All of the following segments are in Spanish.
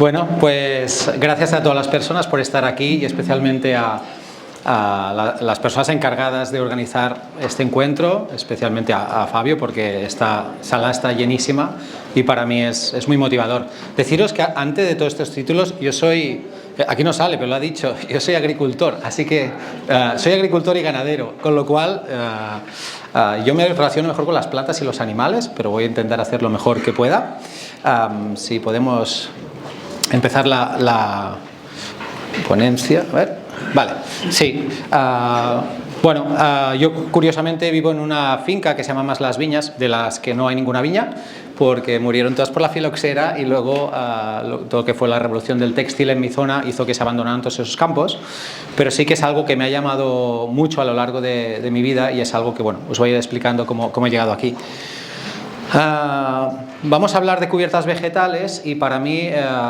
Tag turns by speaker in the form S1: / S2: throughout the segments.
S1: Bueno, pues gracias a todas las personas por estar aquí y especialmente a las personas encargadas de organizar este encuentro, especialmente a Fabio, porque esta sala está llenísima y para mí es muy motivador. Deciros que antes de todos estos títulos, yo soy, aquí no sale, pero lo ha dicho, yo soy agricultor, así que soy agricultor y ganadero, con lo cual yo me relaciono mejor con las plantas y los animales, pero voy a intentar hacer lo mejor que pueda. Si podemos empezar la ponencia, a ver. Vale, sí. Yo curiosamente vivo en una finca que se llama Mas Las Viñas, de las que no hay ninguna viña, porque murieron todas por la filoxera y luego todo lo que fue la revolución del textil en mi zona hizo que se abandonaran todos esos campos, pero sí que es algo que me ha llamado mucho a lo largo de mi vida y es algo que, bueno, os voy a ir explicando cómo he llegado aquí. Vamos a hablar de cubiertas vegetales y para mí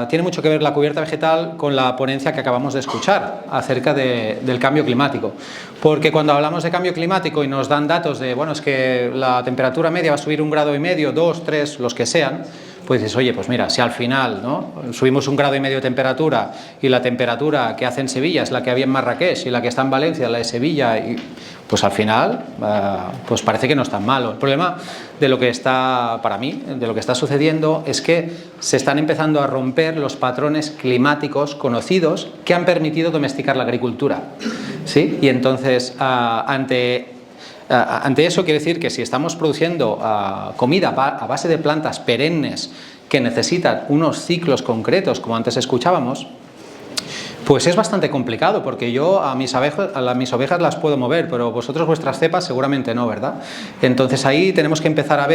S1: tiene mucho que ver la cubierta vegetal con la ponencia que acabamos de escuchar acerca del cambio climático, porque cuando hablamos de cambio climático y nos dan datos de, bueno, es que la temperatura media va a subir 1,5 grados, 2, 3, los que sean, pues dices, oye, pues mira, si al final, ¿no?, subimos 1,5 grados de temperatura y la temperatura que hace en Sevilla es la que había en Marrakech y la que está en Valencia, la de Sevilla, pues al final pues parece que no es tan malo. El problema de lo que está, para mí, de lo que está sucediendo es que se están empezando a romper los patrones climáticos conocidos que han permitido domesticar la agricultura, ¿sí? Y entonces ante eso quiere decir que si estamos produciendo comida a base de plantas perennes que necesitan unos ciclos concretos, como antes escuchábamos, pues es bastante complicado, porque yo a mis ovejas las puedo mover, pero vosotros vuestras cepas seguramente no, ¿verdad? Entonces ahí tenemos que empezar a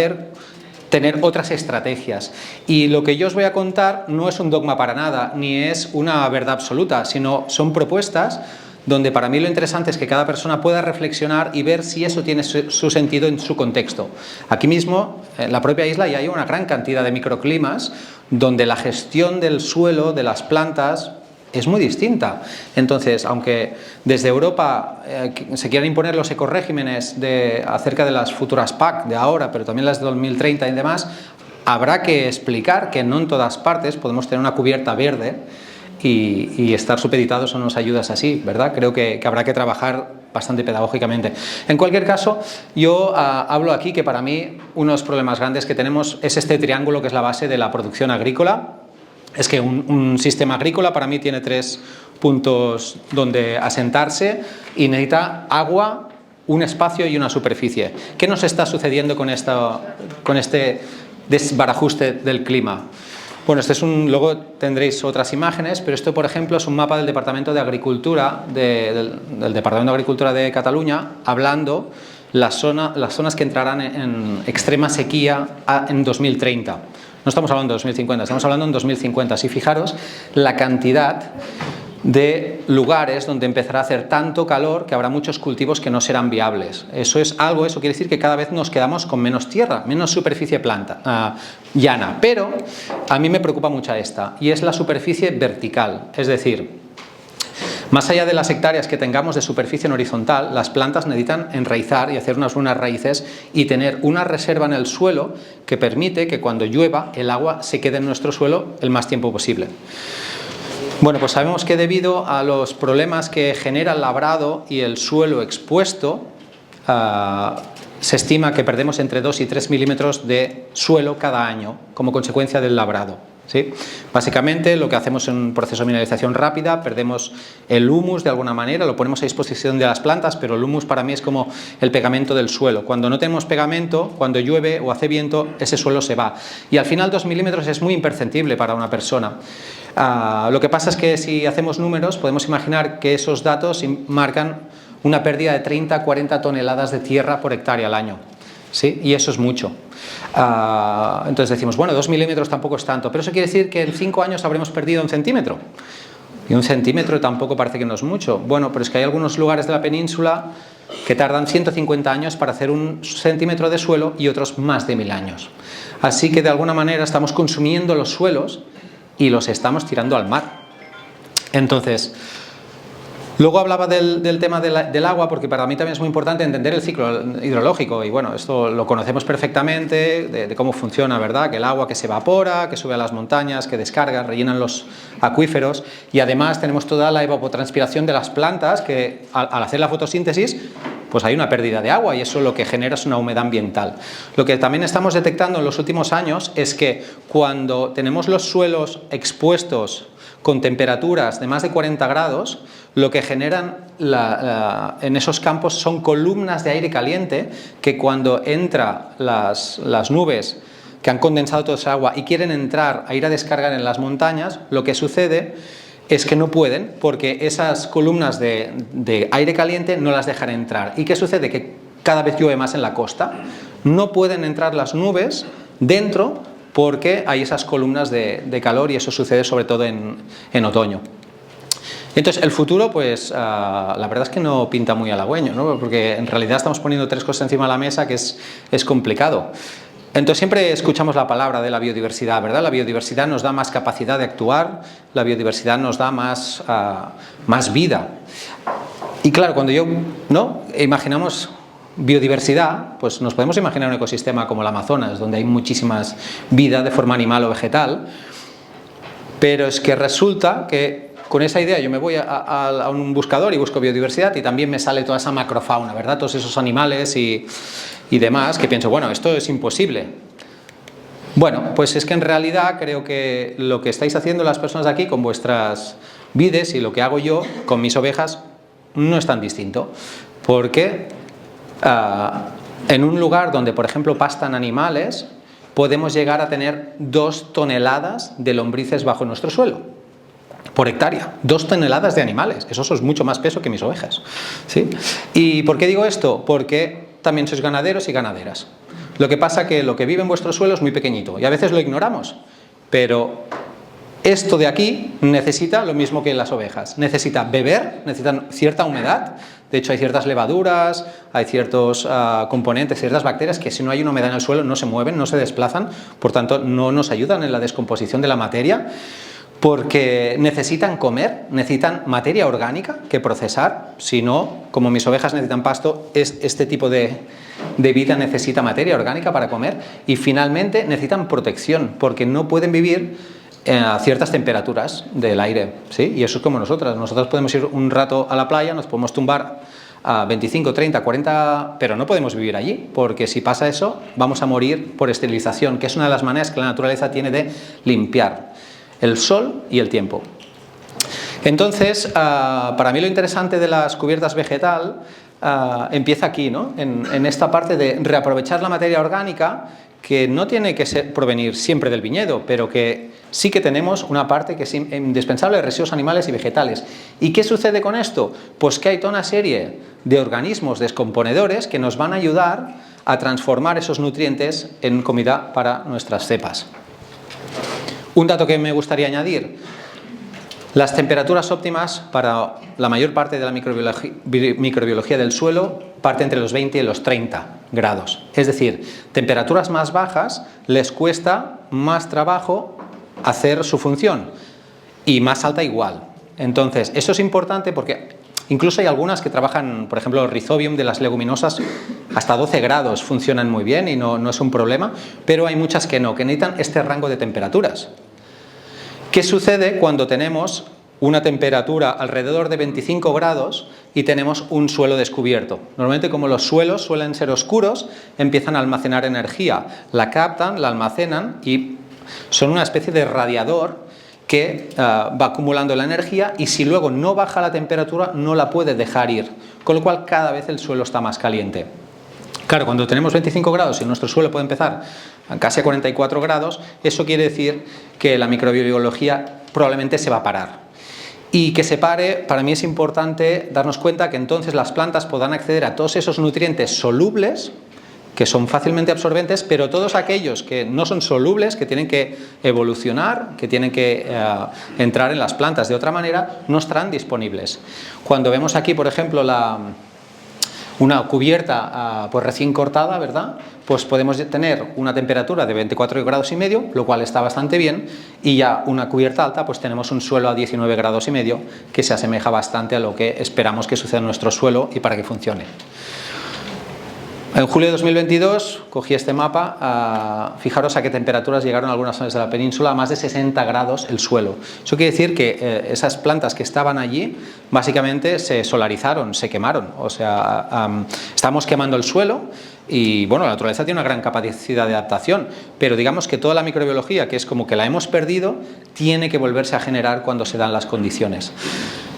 S1: tener otras estrategias. Y lo que yo os voy a contar no es un dogma para nada, ni es una verdad absoluta, sino son propuestas donde para mí lo interesante es que cada persona pueda reflexionar y ver si eso tiene su sentido en su contexto. Aquí mismo, en la propia isla, ya hay una gran cantidad de microclimas donde la gestión del suelo, de las plantas, es muy distinta. Entonces, aunque desde Europa se quieran imponer los ecoregímenes acerca de las futuras PAC de ahora, pero también las de 2030 y demás, habrá que explicar que no en todas partes podemos tener una cubierta verde y estar supeditados a unas ayudas así, ¿verdad? Creo que habrá que trabajar bastante pedagógicamente. En cualquier caso, yo hablo aquí que para mí unos problemas grandes que tenemos es este triángulo que es la base de la producción agrícola. Es que un sistema agrícola para mí tiene 3 puntos donde asentarse y necesita agua, un espacio y una superficie. ¿Qué nos está sucediendo con este desbarajuste del clima? Bueno, luego tendréis otras imágenes, pero esto, por ejemplo, es un mapa del Departamento de Agricultura, del Departamento de Agricultura de Cataluña, hablando las zonas que entrarán en extrema sequía en 2030. No estamos hablando de 2050, estamos hablando en 2050. Así fijaros la cantidad de lugares donde empezará a hacer tanto calor que habrá muchos cultivos que no serán viables. Eso quiere decir que cada vez nos quedamos con menos tierra, menos superficie llana. Pero a mí me preocupa mucho esta, y es la superficie vertical, es decir, más allá de las hectáreas que tengamos de superficie en horizontal, las plantas necesitan enraizar y hacer unas buenas raíces y tener una reserva en el suelo que permite que cuando llueva el agua se quede en nuestro suelo el más tiempo posible. Bueno, pues sabemos que debido a los problemas que genera el labrado y el suelo expuesto, se estima que perdemos entre 2 y 3 milímetros de suelo cada año como consecuencia del labrado, ¿sí? Básicamente lo que hacemos en un proceso de mineralización rápida, perdemos el humus de alguna manera, lo ponemos a disposición de las plantas, pero el humus para mí es como el pegamento del suelo. Cuando no tenemos pegamento, cuando llueve o hace viento, ese suelo se va. Y al final 2 milímetros es muy imperceptible para una persona. Lo que pasa es que si hacemos números, podemos imaginar que esos datos marcan una pérdida de 30-40 toneladas de tierra por hectárea al año, ¿sí? Y eso es mucho. Entonces decimos, bueno, 2 milímetros tampoco es tanto, pero eso quiere decir que en 5 años habremos perdido 1 centímetro. Y 1 centímetro tampoco parece que no es mucho. Bueno, pero es que hay algunos lugares de la península que tardan 150 años para hacer 1 centímetro de suelo y otros más de 1000 años. Así que de alguna manera estamos consumiendo los suelos y los estamos tirando al mar. Entonces, Luego hablaba del tema del agua, porque para mí también es muy importante entender el ciclo hidrológico, y bueno, esto lo conocemos perfectamente, de cómo funciona, ¿verdad? Que el agua que se evapora, que sube a las montañas, que descarga, rellenan los acuíferos, y además tenemos toda la evapotranspiración de las plantas, que al hacer la fotosíntesis, pues hay una pérdida de agua, y eso lo que genera es una humedad ambiental. Lo que también estamos detectando en los últimos años es que cuando tenemos los suelos expuestos con temperaturas de más de 40 grados, lo que generan en esos campos son columnas de aire caliente que cuando entra las nubes que han condensado toda esa agua y quieren entrar a ir a descargar en las montañas, lo que sucede es que no pueden, porque esas columnas de aire caliente no las dejan entrar. ¿Y qué sucede? Que cada vez llueve más en la costa. No pueden entrar las nubes dentro porque hay esas columnas de calor, y eso sucede sobre todo en otoño. Entonces, el futuro, pues la verdad es que no pinta muy halagüeño, ¿no? Porque en realidad estamos poniendo 3 cosas encima de la mesa que es complicado. Entonces siempre escuchamos la palabra de la biodiversidad, ¿verdad? La biodiversidad nos da más capacidad de actuar, la biodiversidad nos da más vida. Y claro, cuando imaginamos biodiversidad, pues nos podemos imaginar un ecosistema como el Amazonas, donde hay muchísimas vida de forma animal o vegetal, pero es que resulta que con esa idea yo me voy a un buscador y busco biodiversidad, y también me sale toda esa macrofauna, ¿verdad? Todos esos animales y demás, que pienso, bueno, esto es imposible. Bueno, pues es que en realidad creo que lo que estáis haciendo las personas de aquí con vuestras vides y lo que hago yo con mis ovejas no es tan distinto, porque en un lugar donde, por ejemplo, pastan animales, podemos llegar a tener 2 toneladas de lombrices bajo nuestro suelo por hectárea, 2 toneladas de animales, eso es mucho más peso que mis ovejas, ¿sí? ¿Y por qué digo esto? Porque también sois ganaderos y ganaderas. Lo que pasa que lo que vive en vuestro suelo es muy pequeñito, y a veces lo ignoramos, pero esto de aquí necesita lo mismo que las ovejas, necesita beber, necesitan cierta humedad. De hecho, hay ciertas levaduras, hay ciertos componentes, ciertas bacterias que si no hay una humedad en el suelo no se mueven, no se desplazan, por tanto no nos ayudan en la descomposición de la materia, porque necesitan comer, necesitan materia orgánica que procesar. Si no, como mis ovejas necesitan pasto, este tipo de vida necesita materia orgánica para comer, y finalmente necesitan protección, porque no pueden vivir a ciertas temperaturas del aire, ¿sí? Y eso es como nosotros podemos ir un rato a la playa, nos podemos tumbar a 25, 30, 40, pero no podemos vivir allí, porque si pasa eso vamos a morir por esterilización, que es una de las maneras que la naturaleza tiene de limpiar: el sol y el tiempo. Entonces, para mí lo interesante de las cubiertas vegetal empieza aquí, ¿no? En esta parte de reaprovechar la materia orgánica, que no tiene que provenir siempre del viñedo, pero que sí que tenemos una parte que es indispensable de residuos animales y vegetales. ¿Y qué sucede con esto? Pues que hay toda una serie de organismos descomponedores que nos van a ayudar a transformar esos nutrientes en comida para nuestras cepas. Un dato que me gustaría añadir: las temperaturas óptimas para la mayor parte de la microbiología del suelo parte entre los 20 y los 30 grados. Es decir, temperaturas más bajas les cuesta más trabajo hacer su función, y más alta igual. Entonces, eso es importante porque incluso hay algunas que trabajan, por ejemplo, el Rhizobium de las leguminosas, hasta 12 grados funcionan muy bien y no es un problema, pero hay muchas que no, que necesitan este rango de temperaturas. ¿Qué sucede cuando tenemos una temperatura alrededor de 25 grados y tenemos un suelo descubierto? Normalmente, como los suelos suelen ser oscuros, empiezan a almacenar energía, la captan, la almacenan y son una especie de radiador que va acumulando la energía, y si luego no baja la temperatura no la puede dejar ir, con lo cual cada vez el suelo está más caliente. Claro, cuando tenemos 25 grados y nuestro suelo puede empezar casi a 44 grados, eso quiere decir que la microbiología probablemente se va a parar. Y que se pare, para mí es importante darnos cuenta que entonces las plantas podrán acceder a todos esos nutrientes solubles, que son fácilmente absorbentes, pero todos aquellos que no son solubles, que tienen que evolucionar, que tienen que entrar en las plantas de otra manera, no estarán disponibles. Cuando vemos aquí, por ejemplo, Una cubierta pues recién cortada, ¿verdad? Pues podemos tener una temperatura de 24 grados y medio, lo cual está bastante bien, y ya una cubierta alta, pues tenemos un suelo a 19 grados y medio, que se asemeja bastante a lo que esperamos que suceda en nuestro suelo y para que funcione. En julio de 2022 cogí este mapa, fijaros a qué temperaturas llegaron algunas zonas de la península, a más de 60 grados el suelo. Eso quiere decir que esas plantas que estaban allí básicamente se solarizaron, se quemaron, o sea, estamos quemando el suelo y bueno, la naturaleza tiene una gran capacidad de adaptación, pero digamos que toda la microbiología, que es como que la hemos perdido, tiene que volverse a generar cuando se dan las condiciones.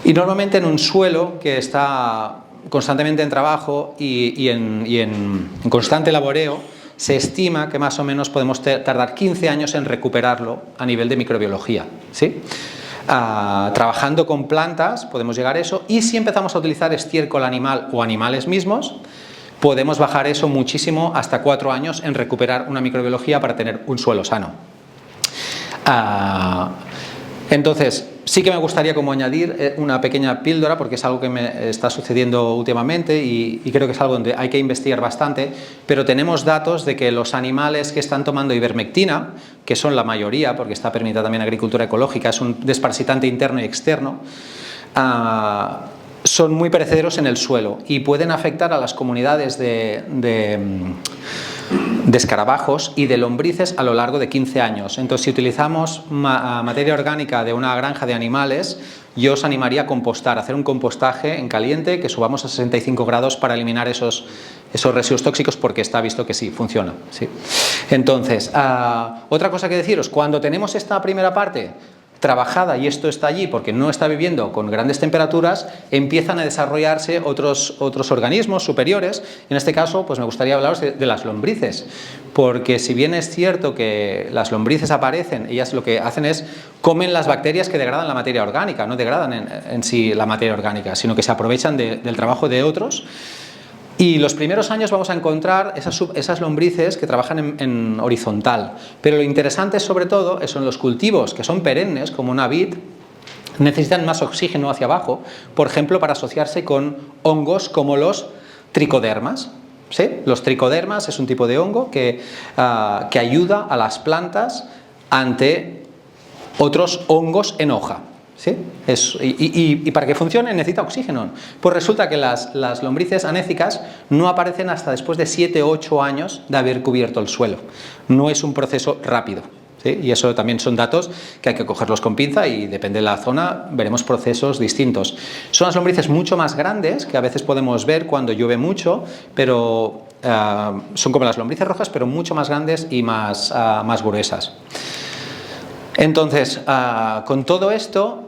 S1: Y normalmente en un suelo que está constantemente en trabajo y en constante laboreo, se estima que más o menos podemos tardar 15 años en recuperarlo a nivel de microbiología, ¿sí? Trabajando con plantas podemos llegar a eso, y si empezamos a utilizar estiércol animal o animales mismos, podemos bajar eso muchísimo, hasta 4 años en recuperar una microbiología para tener un suelo sano. Entonces, sí que me gustaría como añadir una pequeña píldora, porque es algo que me está sucediendo últimamente y creo que es algo donde hay que investigar bastante, pero tenemos datos de que los animales que están tomando ivermectina, que son la mayoría, porque está permitida también agricultura ecológica, es un desparasitante interno y externo, son muy perecederos en el suelo y pueden afectar a las comunidades de escarabajos y de lombrices a lo largo de 15 años. Entonces, si utilizamos materia orgánica de una granja de animales, yo os animaría a compostar, hacer un compostaje en caliente que subamos a 65 grados para eliminar esos residuos tóxicos, porque está visto que sí, funciona. ¿Sí? Entonces, otra cosa que deciros, cuando tenemos esta primera parte trabajada y esto está allí porque no está viviendo con grandes temperaturas, empiezan a desarrollarse otros organismos superiores. En este caso, pues me gustaría hablaros de las lombrices, porque si bien es cierto que las lombrices aparecen, ellas lo que hacen es comen las bacterias que degradan la materia orgánica, no degradan en sí la materia orgánica, sino que se aprovechan del trabajo de otros. Y los primeros años vamos a encontrar esas lombrices que trabajan en horizontal, pero lo interesante sobre todo son los cultivos que son perennes, como una vid, necesitan más oxígeno hacia abajo, por ejemplo, para asociarse con hongos como los tricodermas. ¿Sí? Los tricodermas es un tipo de hongo que ayuda a las plantas ante otros hongos en hoja. ¿Sí? Y para que funcione necesita oxígeno. Pues resulta que las lombrices anéficas no aparecen hasta después de 7 o 8 años de haber cubierto el suelo. No es un proceso rápido. ¿Sí? Y eso también son datos que hay que cogerlos con pinza, y depende de la zona veremos procesos distintos. Son las lombrices mucho más grandes, que a veces podemos ver cuando llueve mucho, pero son como las lombrices rojas, pero mucho más grandes y más gruesas. Entonces, con todo esto,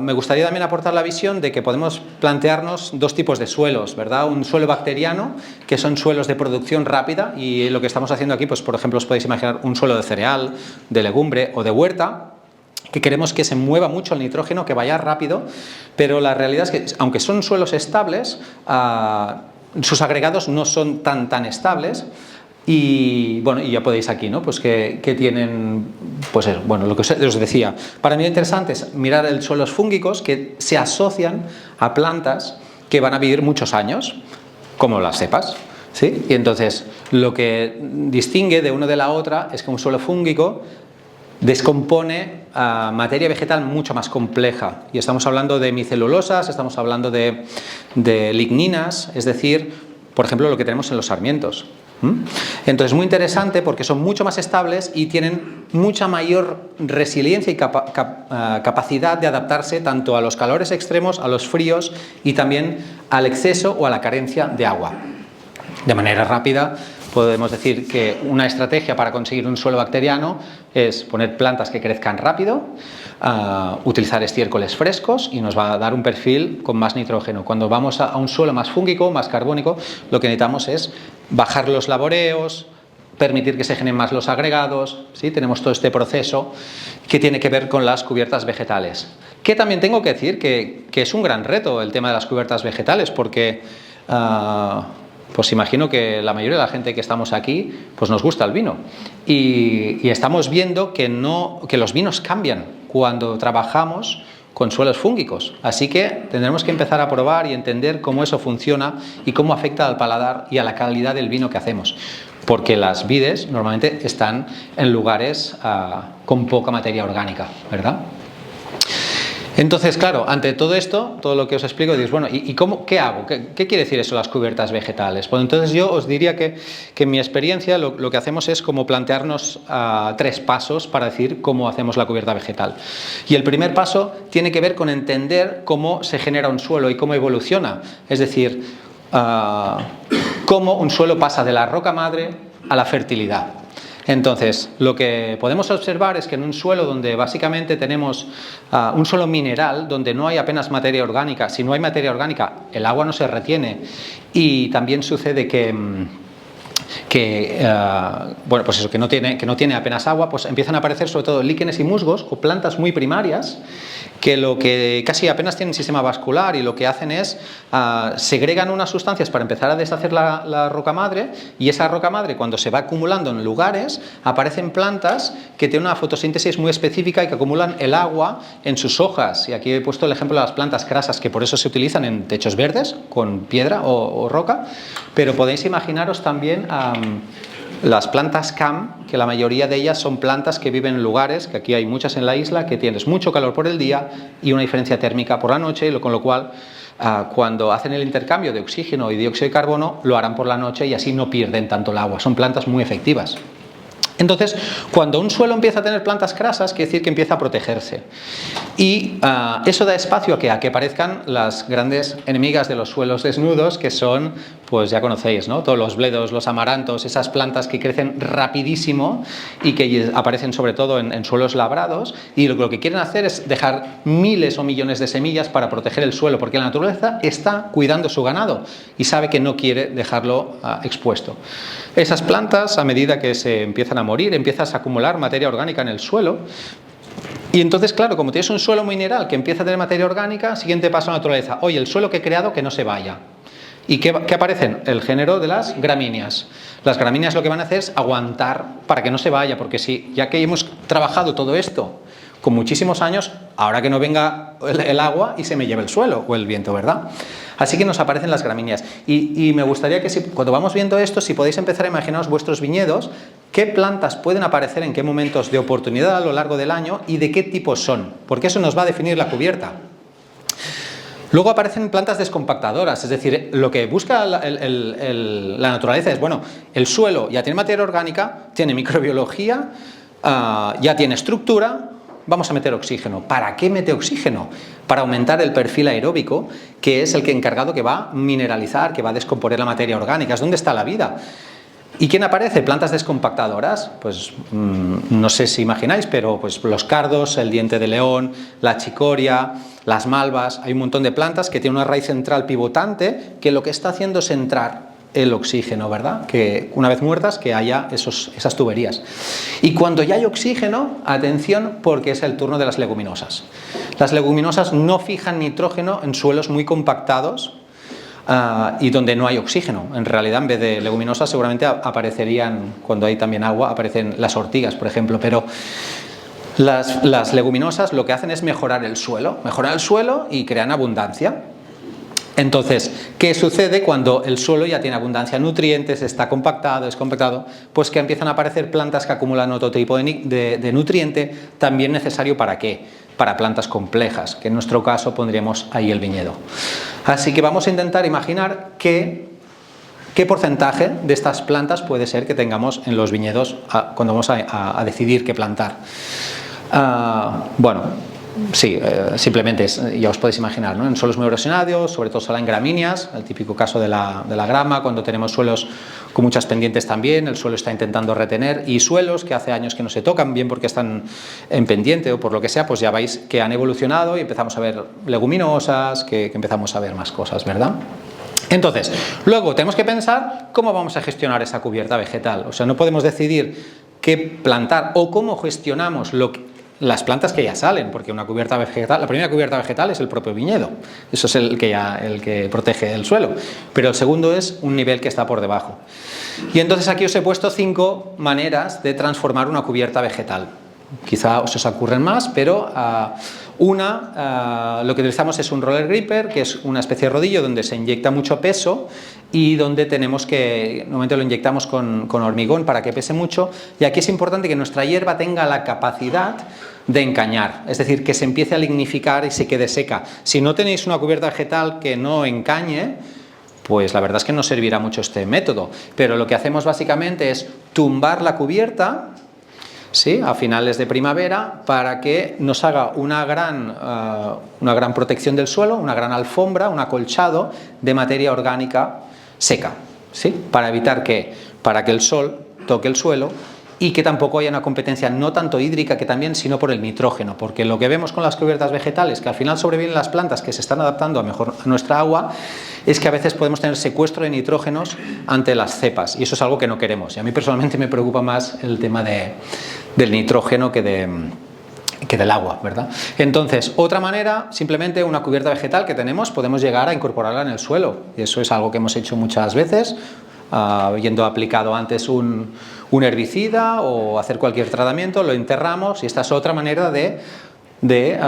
S1: me gustaría también aportar la visión de que podemos plantearnos dos tipos de suelos, ¿verdad? Un suelo bacteriano, que son suelos de producción rápida, y lo que estamos haciendo aquí, pues por ejemplo, os podéis imaginar un suelo de cereal, de legumbre o de huerta, que queremos que se mueva mucho el nitrógeno, que vaya rápido, pero la realidad es que, aunque son suelos estables, sus agregados no son tan estables. Y bueno, y ya podéis aquí, ¿no? Pues que tienen, pues eso, bueno, lo que os decía. Para mí lo interesante es mirar los suelos fúngicos que se asocian a plantas que van a vivir muchos años, como las cepas, ¿sí? Y entonces lo que distingue de uno de la otra es que un suelo fúngico descompone materia vegetal mucho más compleja, y estamos hablando de micelulosas, estamos hablando de ligninas, es decir, por ejemplo, lo que tenemos en los sarmientos. Entonces, muy interesante porque son mucho más estables y tienen mucha mayor resiliencia y capacidad de adaptarse tanto a los calores extremos, a los fríos y también al exceso o a la carencia de agua. De manera rápida, podemos decir que una estrategia para conseguir un suelo bacteriano es poner plantas que crezcan rápido, utilizar estiércoles frescos, y nos va a dar un perfil con más nitrógeno. Cuando vamos a un suelo más fúngico, más carbónico, lo que necesitamos es bajar los laboreos, permitir que se generen más los agregados, ¿sí? Tenemos todo este proceso que tiene que ver con las cubiertas vegetales. Que también tengo que decir que es un gran reto el tema de las cubiertas vegetales, porque pues imagino que la mayoría de la gente que estamos aquí pues nos gusta el vino, y estamos viendo que los vinos cambian cuando trabajamos con suelos fúngicos. Así que tendremos que empezar a probar y entender cómo eso funciona y cómo afecta al paladar y a la calidad del vino que hacemos. Porque las vides normalmente están en lugares con poca materia orgánica, ¿verdad? Entonces, claro, ante todo esto, todo lo que os explico, dices, bueno, ¿y qué hago? ¿Qué quiere decir eso, las cubiertas vegetales? Pues entonces yo os diría que en mi experiencia lo que hacemos es como plantearnos 3 pasos para decir cómo hacemos la cubierta vegetal. Y el primer paso tiene que ver con entender cómo se genera un suelo y cómo evoluciona. Es decir, cómo un suelo pasa de la roca madre a la fertilidad. Entonces, lo que podemos observar es que en un suelo donde básicamente tenemos un suelo mineral, donde no hay apenas materia orgánica, si no hay materia orgánica, el agua no se retiene y también sucede que bueno, pues eso, que no tiene apenas agua, pues empiezan a aparecer sobre todo líquenes y musgos o plantas muy primarias que casi apenas tienen sistema vascular y lo que hacen es segregan unas sustancias para empezar a deshacer la roca madre, y esa roca madre, cuando se va acumulando en lugares, aparecen plantas que tienen una fotosíntesis muy específica y que acumulan el agua en sus hojas. Y aquí he puesto el ejemplo de las plantas crasas, que por eso se utilizan en techos verdes con piedra o roca, pero podéis imaginaros también las plantas CAM, que la mayoría de ellas son plantas que viven en lugares, que aquí hay muchas en la isla, que tienes mucho calor por el día y una diferencia térmica por la noche, con lo cual cuando hacen el intercambio de oxígeno y dióxido de carbono lo harán por la noche y así no pierden tanto el agua. Son plantas muy efectivas. Entonces, cuando un suelo empieza a tener plantas crasas, quiere decir que empieza a protegerse. Y eso da espacio a que aparezcan las grandes enemigas de los suelos desnudos, que son, pues ya conocéis, ¿no? Todos los bledos, los amarantos, esas plantas que crecen rapidísimo y que aparecen sobre todo en suelos labrados, y lo que quieren hacer es dejar miles o millones de semillas para proteger el suelo, porque la naturaleza está cuidando su ganado y sabe que no quiere dejarlo expuesto. Esas plantas, a medida que se empiezan a morir, empiezas a acumular materia orgánica en el suelo. Y entonces, claro, como tienes un suelo mineral que empieza a tener materia orgánica, siguiente paso a la naturaleza. Oye, el suelo que he creado, que no se vaya. ¿Y qué aparecen? El género de las gramíneas. Las gramíneas lo que van a hacer es aguantar para que no se vaya, porque si ya que hemos trabajado todo esto con muchísimos años, ahora que no venga el agua y se me lleve el suelo o el viento, ¿verdad? Así que nos aparecen las gramíneas. Y me gustaría que cuando vamos viendo esto, si podéis empezar a imaginaros vuestros viñedos, qué plantas pueden aparecer en qué momentos de oportunidad a lo largo del año y de qué tipo son, porque eso nos va a definir la cubierta. Luego aparecen plantas descompactadoras, es decir, lo que busca la naturaleza es, bueno, el suelo ya tiene materia orgánica, tiene microbiología, ya tiene estructura, vamos a meter oxígeno. ¿Para qué mete oxígeno? Para aumentar el perfil aeróbico, que es el encargado que va a mineralizar, que va a descomponer la materia orgánica. ¿Es dónde está la vida? ¿Y quién aparece? Plantas descompactadoras, pues no sé si imagináis, pero pues los cardos, el diente de león, la chicoria, las malvas, hay un montón de plantas que tienen una raíz central pivotante que lo que está haciendo es entrar el oxígeno, ¿verdad? Que una vez muertas que haya esas tuberías. Y cuando ya hay oxígeno, atención, porque es el turno de las leguminosas. Las leguminosas no fijan nitrógeno en suelos muy compactados y donde no hay oxígeno. En realidad, en vez de leguminosas, seguramente aparecerían, cuando hay también agua, aparecen las ortigas, por ejemplo, pero las leguminosas lo que hacen es mejorar el suelo y crean abundancia. Entonces, ¿qué sucede cuando el suelo ya tiene abundancia de nutrientes, está compactado, descompactado? Pues que empiezan a aparecer plantas que acumulan otro tipo de nutriente, también necesario ¿para qué? Para plantas complejas, que en nuestro caso pondríamos ahí el viñedo. Así que vamos a intentar imaginar qué porcentaje de estas plantas puede ser que tengamos en los viñedos cuando vamos a decidir qué plantar. Bueno, sí, simplemente ya os podéis imaginar, ¿no? En suelos muy erosionados, sobre todo salen gramíneas, el típico caso de la grama, cuando tenemos suelos con muchas pendientes también, el suelo está intentando retener, y suelos que hace años que no se tocan, bien porque están en pendiente o por lo que sea, pues ya veis que han evolucionado y empezamos a ver leguminosas, que empezamos a ver más cosas, ¿verdad? Entonces, luego tenemos que pensar cómo vamos a gestionar esa cubierta vegetal. O sea, no podemos decidir qué plantar o cómo gestionamos las plantas que ya salen, porque una cubierta vegetal, la primera cubierta vegetal es el propio viñedo, eso es el que protege el suelo, pero el segundo es un nivel que está por debajo. Y entonces aquí os he puesto 5 maneras de transformar una cubierta vegetal. quizá se os ocurren más, pero lo que utilizamos es un roller gripper, que es una especie de rodillo donde se inyecta mucho peso y donde tenemos que, normalmente lo inyectamos con hormigón para que pese mucho, y aquí es importante que nuestra hierba tenga la capacidad de encañar, es decir, que se empiece a lignificar y se quede seca. Si no tenéis una cubierta vegetal que no encañe, pues la verdad es que no servirá mucho este método, pero lo que hacemos básicamente es tumbar la cubierta, ¿sí?, a finales de primavera, para que nos haga una gran protección del suelo, una gran alfombra, un acolchado de materia orgánica seca, ¿sí?, para que el sol toque el suelo y que tampoco haya una competencia no tanto hídrica que también, sino por el nitrógeno, porque lo que vemos con las cubiertas vegetales, que al final sobreviven las plantas que se están adaptando a nuestra agua, es que a veces podemos tener secuestro de nitrógenos ante las cepas, y eso es algo que no queremos. Y a mí personalmente me preocupa más el tema del nitrógeno que del agua, ¿verdad? Entonces, otra manera, simplemente una cubierta vegetal que tenemos, podemos llegar a incorporarla en el suelo, y eso es algo que hemos hecho muchas veces, habiendo aplicado antes un herbicida o hacer cualquier tratamiento, lo enterramos, y esta es otra manera de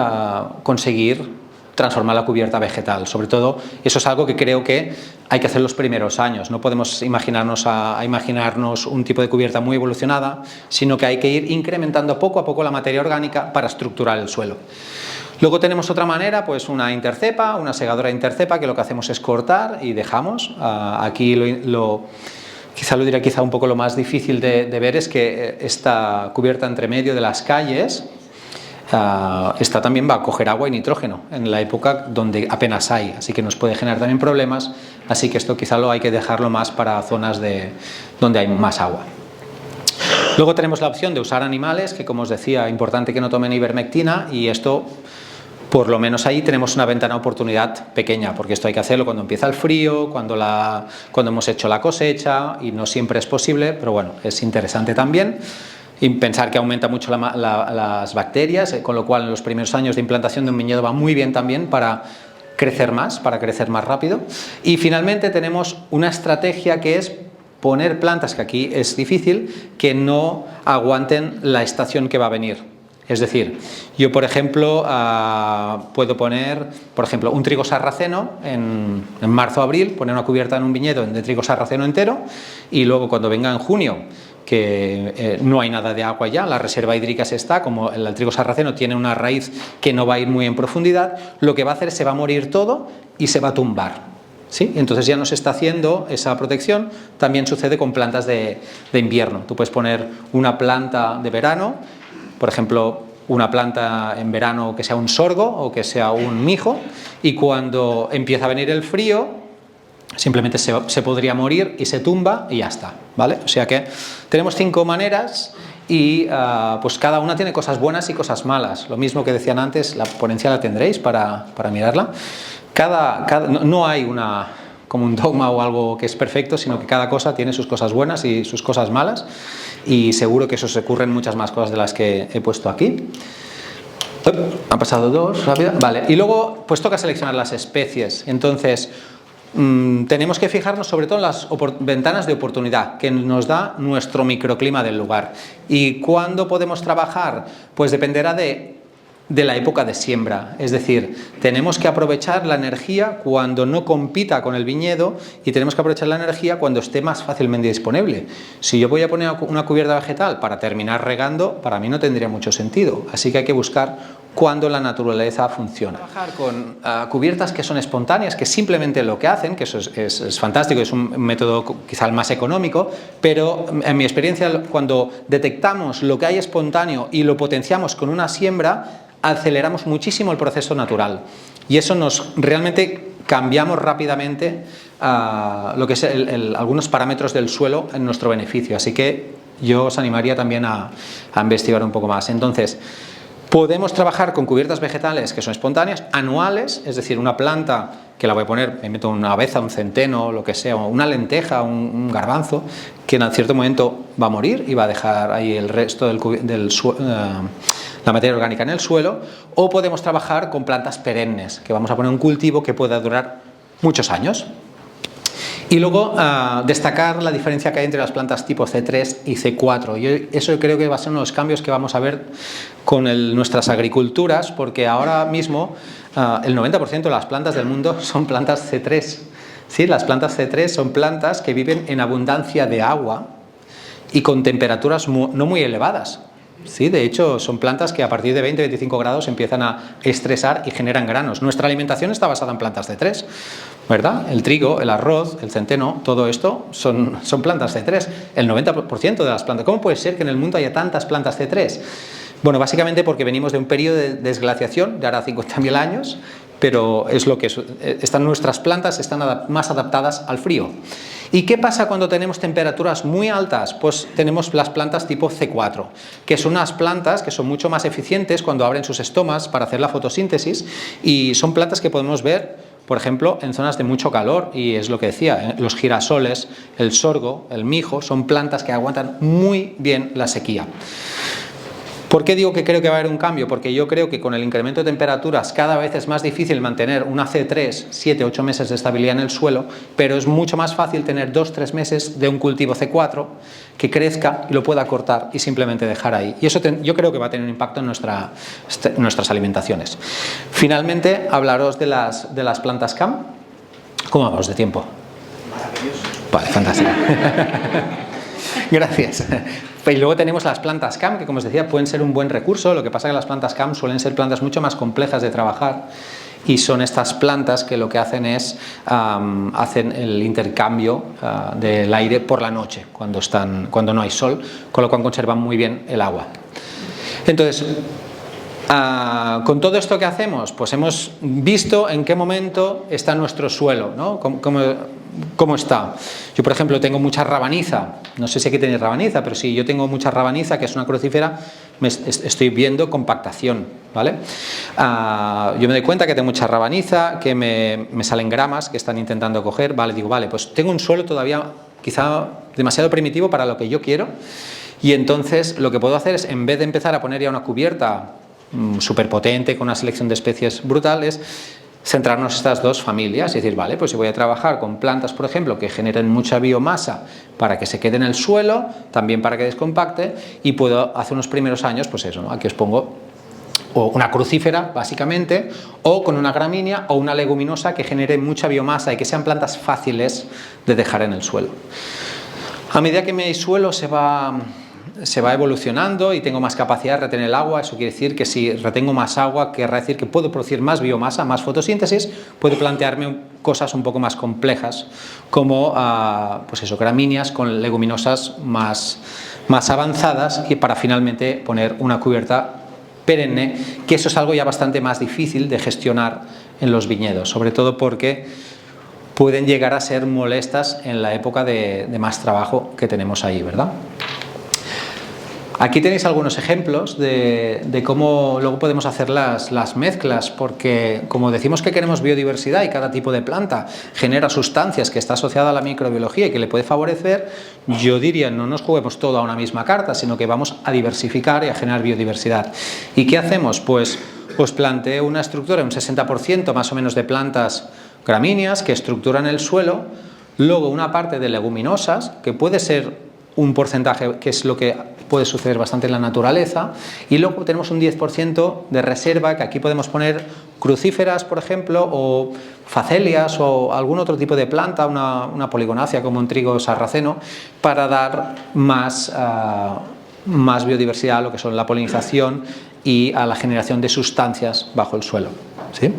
S1: conseguir transformar la cubierta vegetal. Sobre todo, eso es algo que creo que hay que hacer los primeros años. No podemos imaginarnos un tipo de cubierta muy evolucionada, sino que hay que ir incrementando poco a poco la materia orgánica para estructurar el suelo. Luego tenemos otra manera, pues una intercepa, una segadora de intercepa, que lo que hacemos es cortar y dejamos. Aquí quizá lo diré, un poco lo más difícil de ver es que esta cubierta entre medio de las calles, esta también va a coger agua y nitrógeno en la época donde apenas hay, así que nos puede generar también problemas, así que esto quizá lo hay que dejarlo más para zonas donde hay más agua. Luego tenemos la opción de usar animales, que como os decía, importante que no tomen ivermectina, y esto, por lo menos ahí tenemos una ventana de oportunidad pequeña, porque esto hay que hacerlo cuando empieza el frío, cuando hemos hecho la cosecha, y no siempre es posible, pero bueno, es interesante también. Y pensar que aumenta mucho las bacterias, con lo cual en los primeros años de implantación de un viñedo va muy bien también para crecer más rápido. Y finalmente tenemos una estrategia que es poner plantas, que aquí es difícil, que no aguanten la estación que va a venir. Es decir, yo por ejemplo puedo poner, por ejemplo, un trigo sarraceno en marzo o abril, poner una cubierta en un viñedo de trigo sarraceno entero, y luego cuando venga en junio, que no hay nada de agua ya, la reserva hídrica como el trigo sarraceno tiene una raíz que no va a ir muy en profundidad, lo que va a hacer es se va a morir todo y se va a tumbar, ¿sí? Entonces ya no se está haciendo esa protección. También sucede con plantas de invierno. Tú puedes poner una planta de verano, por ejemplo, una planta en verano que sea un sorgo o que sea un mijo, y cuando empieza a venir el frío, simplemente se podría morir y se tumba y ya está, ¿vale? O sea que tenemos 5 maneras y pues cada una tiene cosas buenas y cosas malas. Lo mismo que decían antes, la ponencia la tendréis para mirarla. No hay como un dogma o algo que es perfecto, sino que cada cosa tiene sus cosas buenas y sus cosas malas, y seguro que eso se ocurren muchas más cosas de las que he puesto aquí. Han pasado 2, rápido. Vale, y luego pues toca seleccionar las especies. Entonces tenemos que fijarnos sobre todo en las ventanas de oportunidad que nos da nuestro microclima del lugar. ¿Y cuándo podemos trabajar? Pues dependerá de la época de siembra, es decir, tenemos que aprovechar la energía cuando no compita con el viñedo, y tenemos que aprovechar la energía cuando esté más fácilmente disponible. Si yo voy a poner una cubierta vegetal para terminar regando, para mí no tendría mucho sentido, así que hay que buscar cuando la naturaleza funciona. Trabajar con cubiertas que son espontáneas, que simplemente lo que hacen, que eso es fantástico, es un método quizá el más económico, pero en mi experiencia, cuando detectamos lo que hay espontáneo y lo potenciamos con una siembra, aceleramos muchísimo el proceso natural, y eso realmente cambiamos rápidamente lo que es algunos parámetros del suelo en nuestro beneficio, así que yo os animaría también a investigar un poco más. Entonces, podemos trabajar con cubiertas vegetales que son espontáneas, anuales, es decir, una planta que la voy a poner, me meto una aveza, un centeno, lo que sea, una lenteja, un garbanzo, que en cierto momento va a morir y va a dejar ahí el resto la materia orgánica en el suelo. O podemos trabajar con plantas perennes, que vamos a poner un cultivo que pueda durar muchos años. Y luego destacar la diferencia que hay entre las plantas tipo C3 y C4. Eso creo que va a ser uno de los cambios que vamos a ver con nuestras agriculturas, porque ahora mismo el 90% de las plantas del mundo son plantas C3. ¿Sí? Las plantas C3 son plantas que viven en abundancia de agua y con temperaturas no muy elevadas. Sí, de hecho, son plantas que a partir de 20-25 grados empiezan a estresar y generan granos. Nuestra alimentación está basada en plantas C3, ¿verdad? El trigo, el arroz, el centeno, todo esto son plantas C3. El 90% de las plantas. ¿Cómo puede ser que en el mundo haya tantas plantas C3? Bueno, básicamente porque venimos de un periodo de desglaciación de ahora 50.000 años, pero es lo que nuestras plantas están más adaptadas al frío. ¿Y qué pasa cuando tenemos temperaturas muy altas? Pues tenemos las plantas tipo C4, que son unas plantas que son mucho más eficientes cuando abren sus estomas para hacer la fotosíntesis, y son plantas que podemos ver, por ejemplo, en zonas de mucho calor, y es lo que decía, los girasoles, el sorgo, el mijo, son plantas que aguantan muy bien la sequía. ¿Por qué digo que creo que va a haber un cambio? Porque yo creo que con el incremento de temperaturas cada vez es más difícil mantener una C3, 7-8 meses de estabilidad en el suelo, pero es mucho más fácil tener 2-3 meses de un cultivo C4 que crezca y lo pueda cortar y simplemente dejar ahí. Y eso yo creo que va a tener un impacto en nuestras alimentaciones. Finalmente, hablaros de las plantas CAM. ¿Cómo vamos de tiempo?
S2: Maravilloso.
S1: Vale, fantástico. Gracias. Y luego tenemos las plantas CAM, que como os decía pueden ser un buen recurso. Lo que pasa es que las plantas CAM suelen ser plantas mucho más complejas de trabajar, y son estas plantas que lo que hacen es hacen el intercambio del aire por la noche cuando no hay sol, con lo cual conservan muy bien el agua. Entonces, con todo esto que hacemos, pues hemos visto en qué momento está nuestro suelo, ¿no? ¿Cómo está? Yo, por ejemplo, tengo mucha rabaniza. No sé si aquí tenéis rabaniza, pero sí, yo tengo mucha rabaniza, que es una crucífera. Estoy viendo compactación, ¿vale? Yo me doy cuenta que tengo mucha rabaniza, que me salen gramas que están intentando coger. Vale, digo, vale, pues tengo un suelo todavía quizá demasiado primitivo para lo que yo quiero, y entonces lo que puedo hacer es, en vez de empezar a poner ya una cubierta súper potente con una selección de especies brutales, centrarnos en estas dos familias y decir, vale, pues yo voy a trabajar con plantas, por ejemplo, que generen mucha biomasa para que se quede en el suelo, también para que descompacte, y puedo hacer unos primeros años, pues eso, ¿no? Aquí os pongo o una crucífera, básicamente, o con una gramínea o una leguminosa que genere mucha biomasa y que sean plantas fáciles de dejar en el suelo. A medida que mi suelo se va evolucionando y tengo más capacidad de retener el agua, eso quiere decir que si retengo más agua, querrá decir que puedo producir más biomasa, más fotosíntesis, puedo plantearme cosas un poco más complejas, como pues eso, gramíneas con leguminosas más avanzadas, y para finalmente poner una cubierta perenne, que eso es algo ya bastante más difícil de gestionar en los viñedos, sobre todo porque pueden llegar a ser molestas en la época de más trabajo que tenemos ahí, ¿verdad? Aquí tenéis algunos ejemplos de cómo luego podemos hacer las mezclas, porque como decimos que queremos biodiversidad y cada tipo de planta genera sustancias que está asociada a la microbiología y que le puede favorecer, yo diría, no nos juguemos todo a una misma carta, sino que vamos a diversificar y a generar biodiversidad. ¿Y qué hacemos? Pues os planteo una estructura, un 60% más o menos de plantas gramíneas que estructuran el suelo, luego una parte de leguminosas, que puede ser un porcentaje, que es lo que puede suceder bastante en la naturaleza, y luego tenemos un 10% de reserva, que aquí podemos poner crucíferas, por ejemplo, o facelias o algún otro tipo de planta, una poligonácea como un trigo sarraceno, para dar más biodiversidad a lo que son la polinización y a la generación de sustancias bajo el suelo, ¿sí?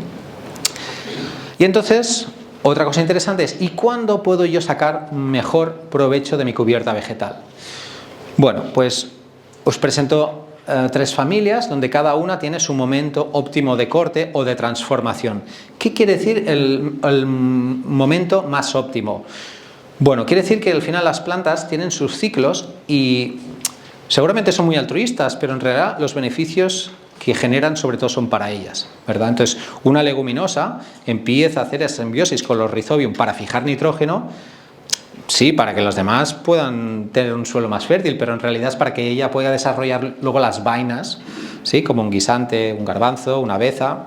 S1: Y entonces, otra cosa interesante es, ¿y cuándo puedo yo sacar mejor provecho de mi cubierta vegetal? Bueno, pues os presento 3 familias donde cada una tiene su momento óptimo de corte o de transformación. ¿Qué quiere decir el momento más óptimo? Bueno, quiere decir que al final las plantas tienen sus ciclos y seguramente son muy altruistas, pero en realidad los beneficios que generan sobre todo son para ellas, ¿verdad? Entonces, una leguminosa empieza a hacer esa simbiosis con los rhizobium para fijar nitrógeno, sí, para que los demás puedan tener un suelo más fértil, pero en realidad es para que ella pueda desarrollar luego las vainas, ¿sí? Como un guisante, un garbanzo, una beza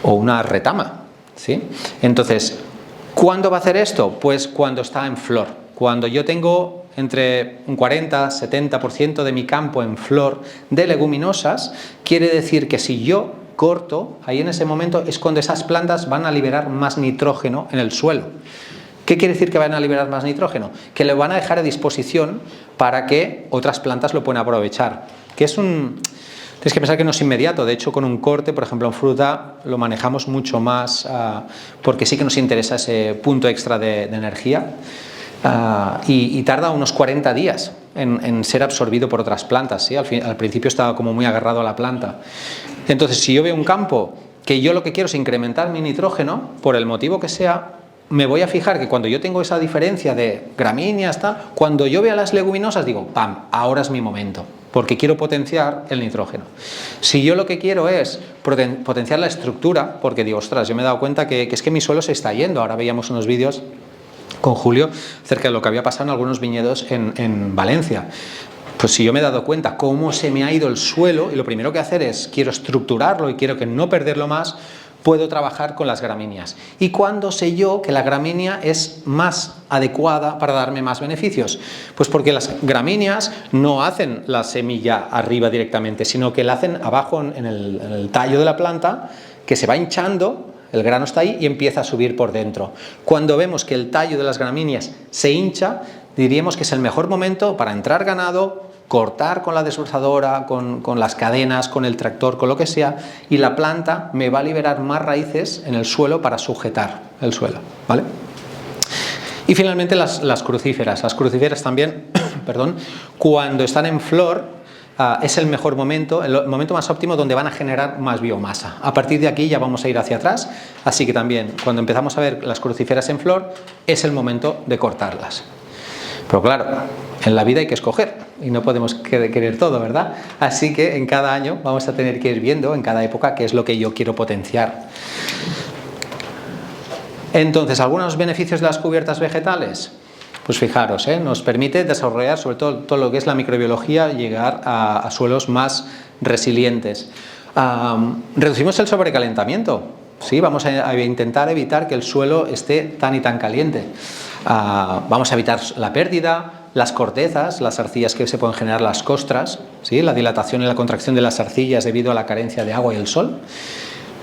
S1: o una retama, ¿sí? Entonces, ¿Cuándo va a hacer esto? Pues cuando está en flor. Cuando yo tengo entre un 40-70% de mi campo en flor de leguminosas, quiere decir que si yo corto, ahí en ese momento es cuando esas plantas van a liberar más nitrógeno en el suelo. ¿Qué quiere decir que van a liberar más nitrógeno? Que lo van a dejar a disposición para que otras plantas lo puedan aprovechar. Que es un... Tienes que pensar que no es inmediato. De hecho, con un corte, por ejemplo, en fruta, lo manejamos mucho más porque sí que nos interesa ese punto extra de energía y tarda unos 40 días en ser absorbido por otras plantas, ¿sí? Al principio estaba como muy agarrado a la planta. Entonces, si yo veo un campo que yo lo que quiero es incrementar mi nitrógeno, por el motivo que sea, me voy a fijar que cuando yo tengo esa diferencia de gramíneas, cuando yo vea las leguminosas digo, ¡pam!, ahora es mi momento, porque quiero potenciar el nitrógeno. Si yo lo que quiero es potenciar la estructura, porque digo, ostras, yo me he dado cuenta que es que mi suelo se está yendo. Ahora veíamos unos vídeos con Julio acerca de lo que había pasado en algunos viñedos en Valencia. Pues si yo me he dado cuenta cómo se me ha ido el suelo, y lo primero que hacer es, quiero estructurarlo y quiero que no perderlo más, puedo trabajar con las gramíneas. ¿Y cuándo sé yo que la gramínea es más adecuada para darme más beneficios? Pues porque las gramíneas no hacen la semilla arriba directamente, sino que la hacen abajo en el tallo de la planta, que se va hinchando, el grano está ahí y empieza a subir por dentro. Cuando vemos que el tallo de las gramíneas se hincha, diríamos que es el mejor momento para entrar ganado, cortar con la desbrozadora, con las cadenas, con el tractor, con lo que sea, y la planta me va a liberar más raíces en el suelo para sujetar el suelo, ¿vale? Y finalmente las crucíferas. Las crucíferas también, perdón, cuando están en flor, es el mejor momento, el momento más óptimo donde van a generar más biomasa. A partir de aquí ya vamos a ir hacia atrás, así que también cuando empezamos a ver las crucíferas en flor, es el momento de cortarlas. Pero claro, en la vida hay que escoger y no podemos querer todo, ¿verdad? Así que en cada año vamos a tener que ir viendo en cada época qué es lo que yo quiero potenciar. Entonces, ¿algunos beneficios de las cubiertas vegetales? Pues fijaros, nos permite desarrollar sobre todo lo que es la microbiología y llegar a suelos más resilientes. Reducimos el sobrecalentamiento. Sí, vamos a intentar evitar que el suelo esté tan y tan caliente. Vamos a evitar la pérdida, las cortezas, las arcillas que se pueden generar, las costras, ¿sí? La dilatación y la contracción de las arcillas debido a la carencia de agua y el sol.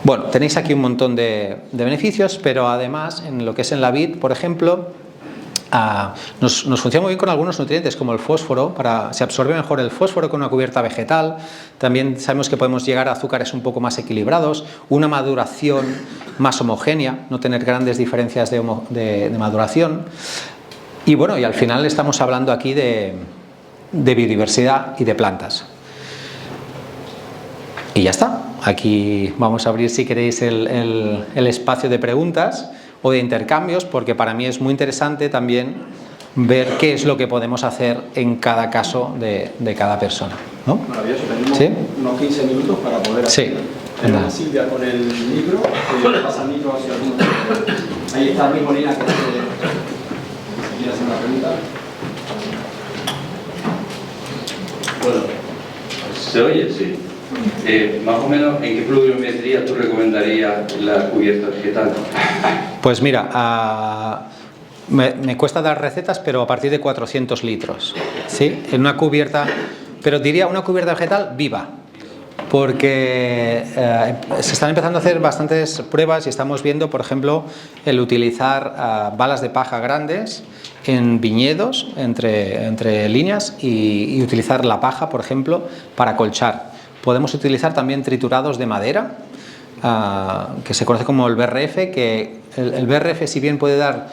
S1: Bueno, tenéis aquí un montón de beneficios, pero además en lo que es en la vid, por ejemplo, nos funciona muy bien con algunos nutrientes como el fósforo, se absorbe mejor el fósforo con una cubierta vegetal. También sabemos que podemos llegar a azúcares un poco más equilibrados, una maduración más homogénea, no tener grandes diferencias de maduración. Y bueno, y al final estamos hablando aquí de biodiversidad y de plantas. Y ya está. Aquí vamos a abrir, si queréis, el espacio de preguntas o de intercambios, porque para mí es muy interesante también ver qué es lo que podemos hacer en cada caso de cada persona, ¿no?
S2: Maravilloso, tenemos
S1: ¿Sí?
S2: unos 15 minutos para poder hacer.
S1: Sí.
S2: Tenemos a Silvia con el micro, que pasa el micro hacia algunos. Ahí está Luis Molina, que quiere hacer una pregunta.
S3: Bueno, ¿se oye? Sí. Más o menos, ¿en qué pluviometría tú recomendarías la cubierta vegetal?
S1: Pues mira, me cuesta dar recetas, pero a partir de 400 litros, ¿sí? En una cubierta, pero diría una cubierta vegetal viva, porque se están empezando a hacer bastantes pruebas y estamos viendo, por ejemplo, el utilizar balas de paja grandes en viñedos, entre líneas, y utilizar la paja, por ejemplo, para colchar. Podemos utilizar también triturados de madera, que se conoce como el BRF, que el BRF, si bien puede dar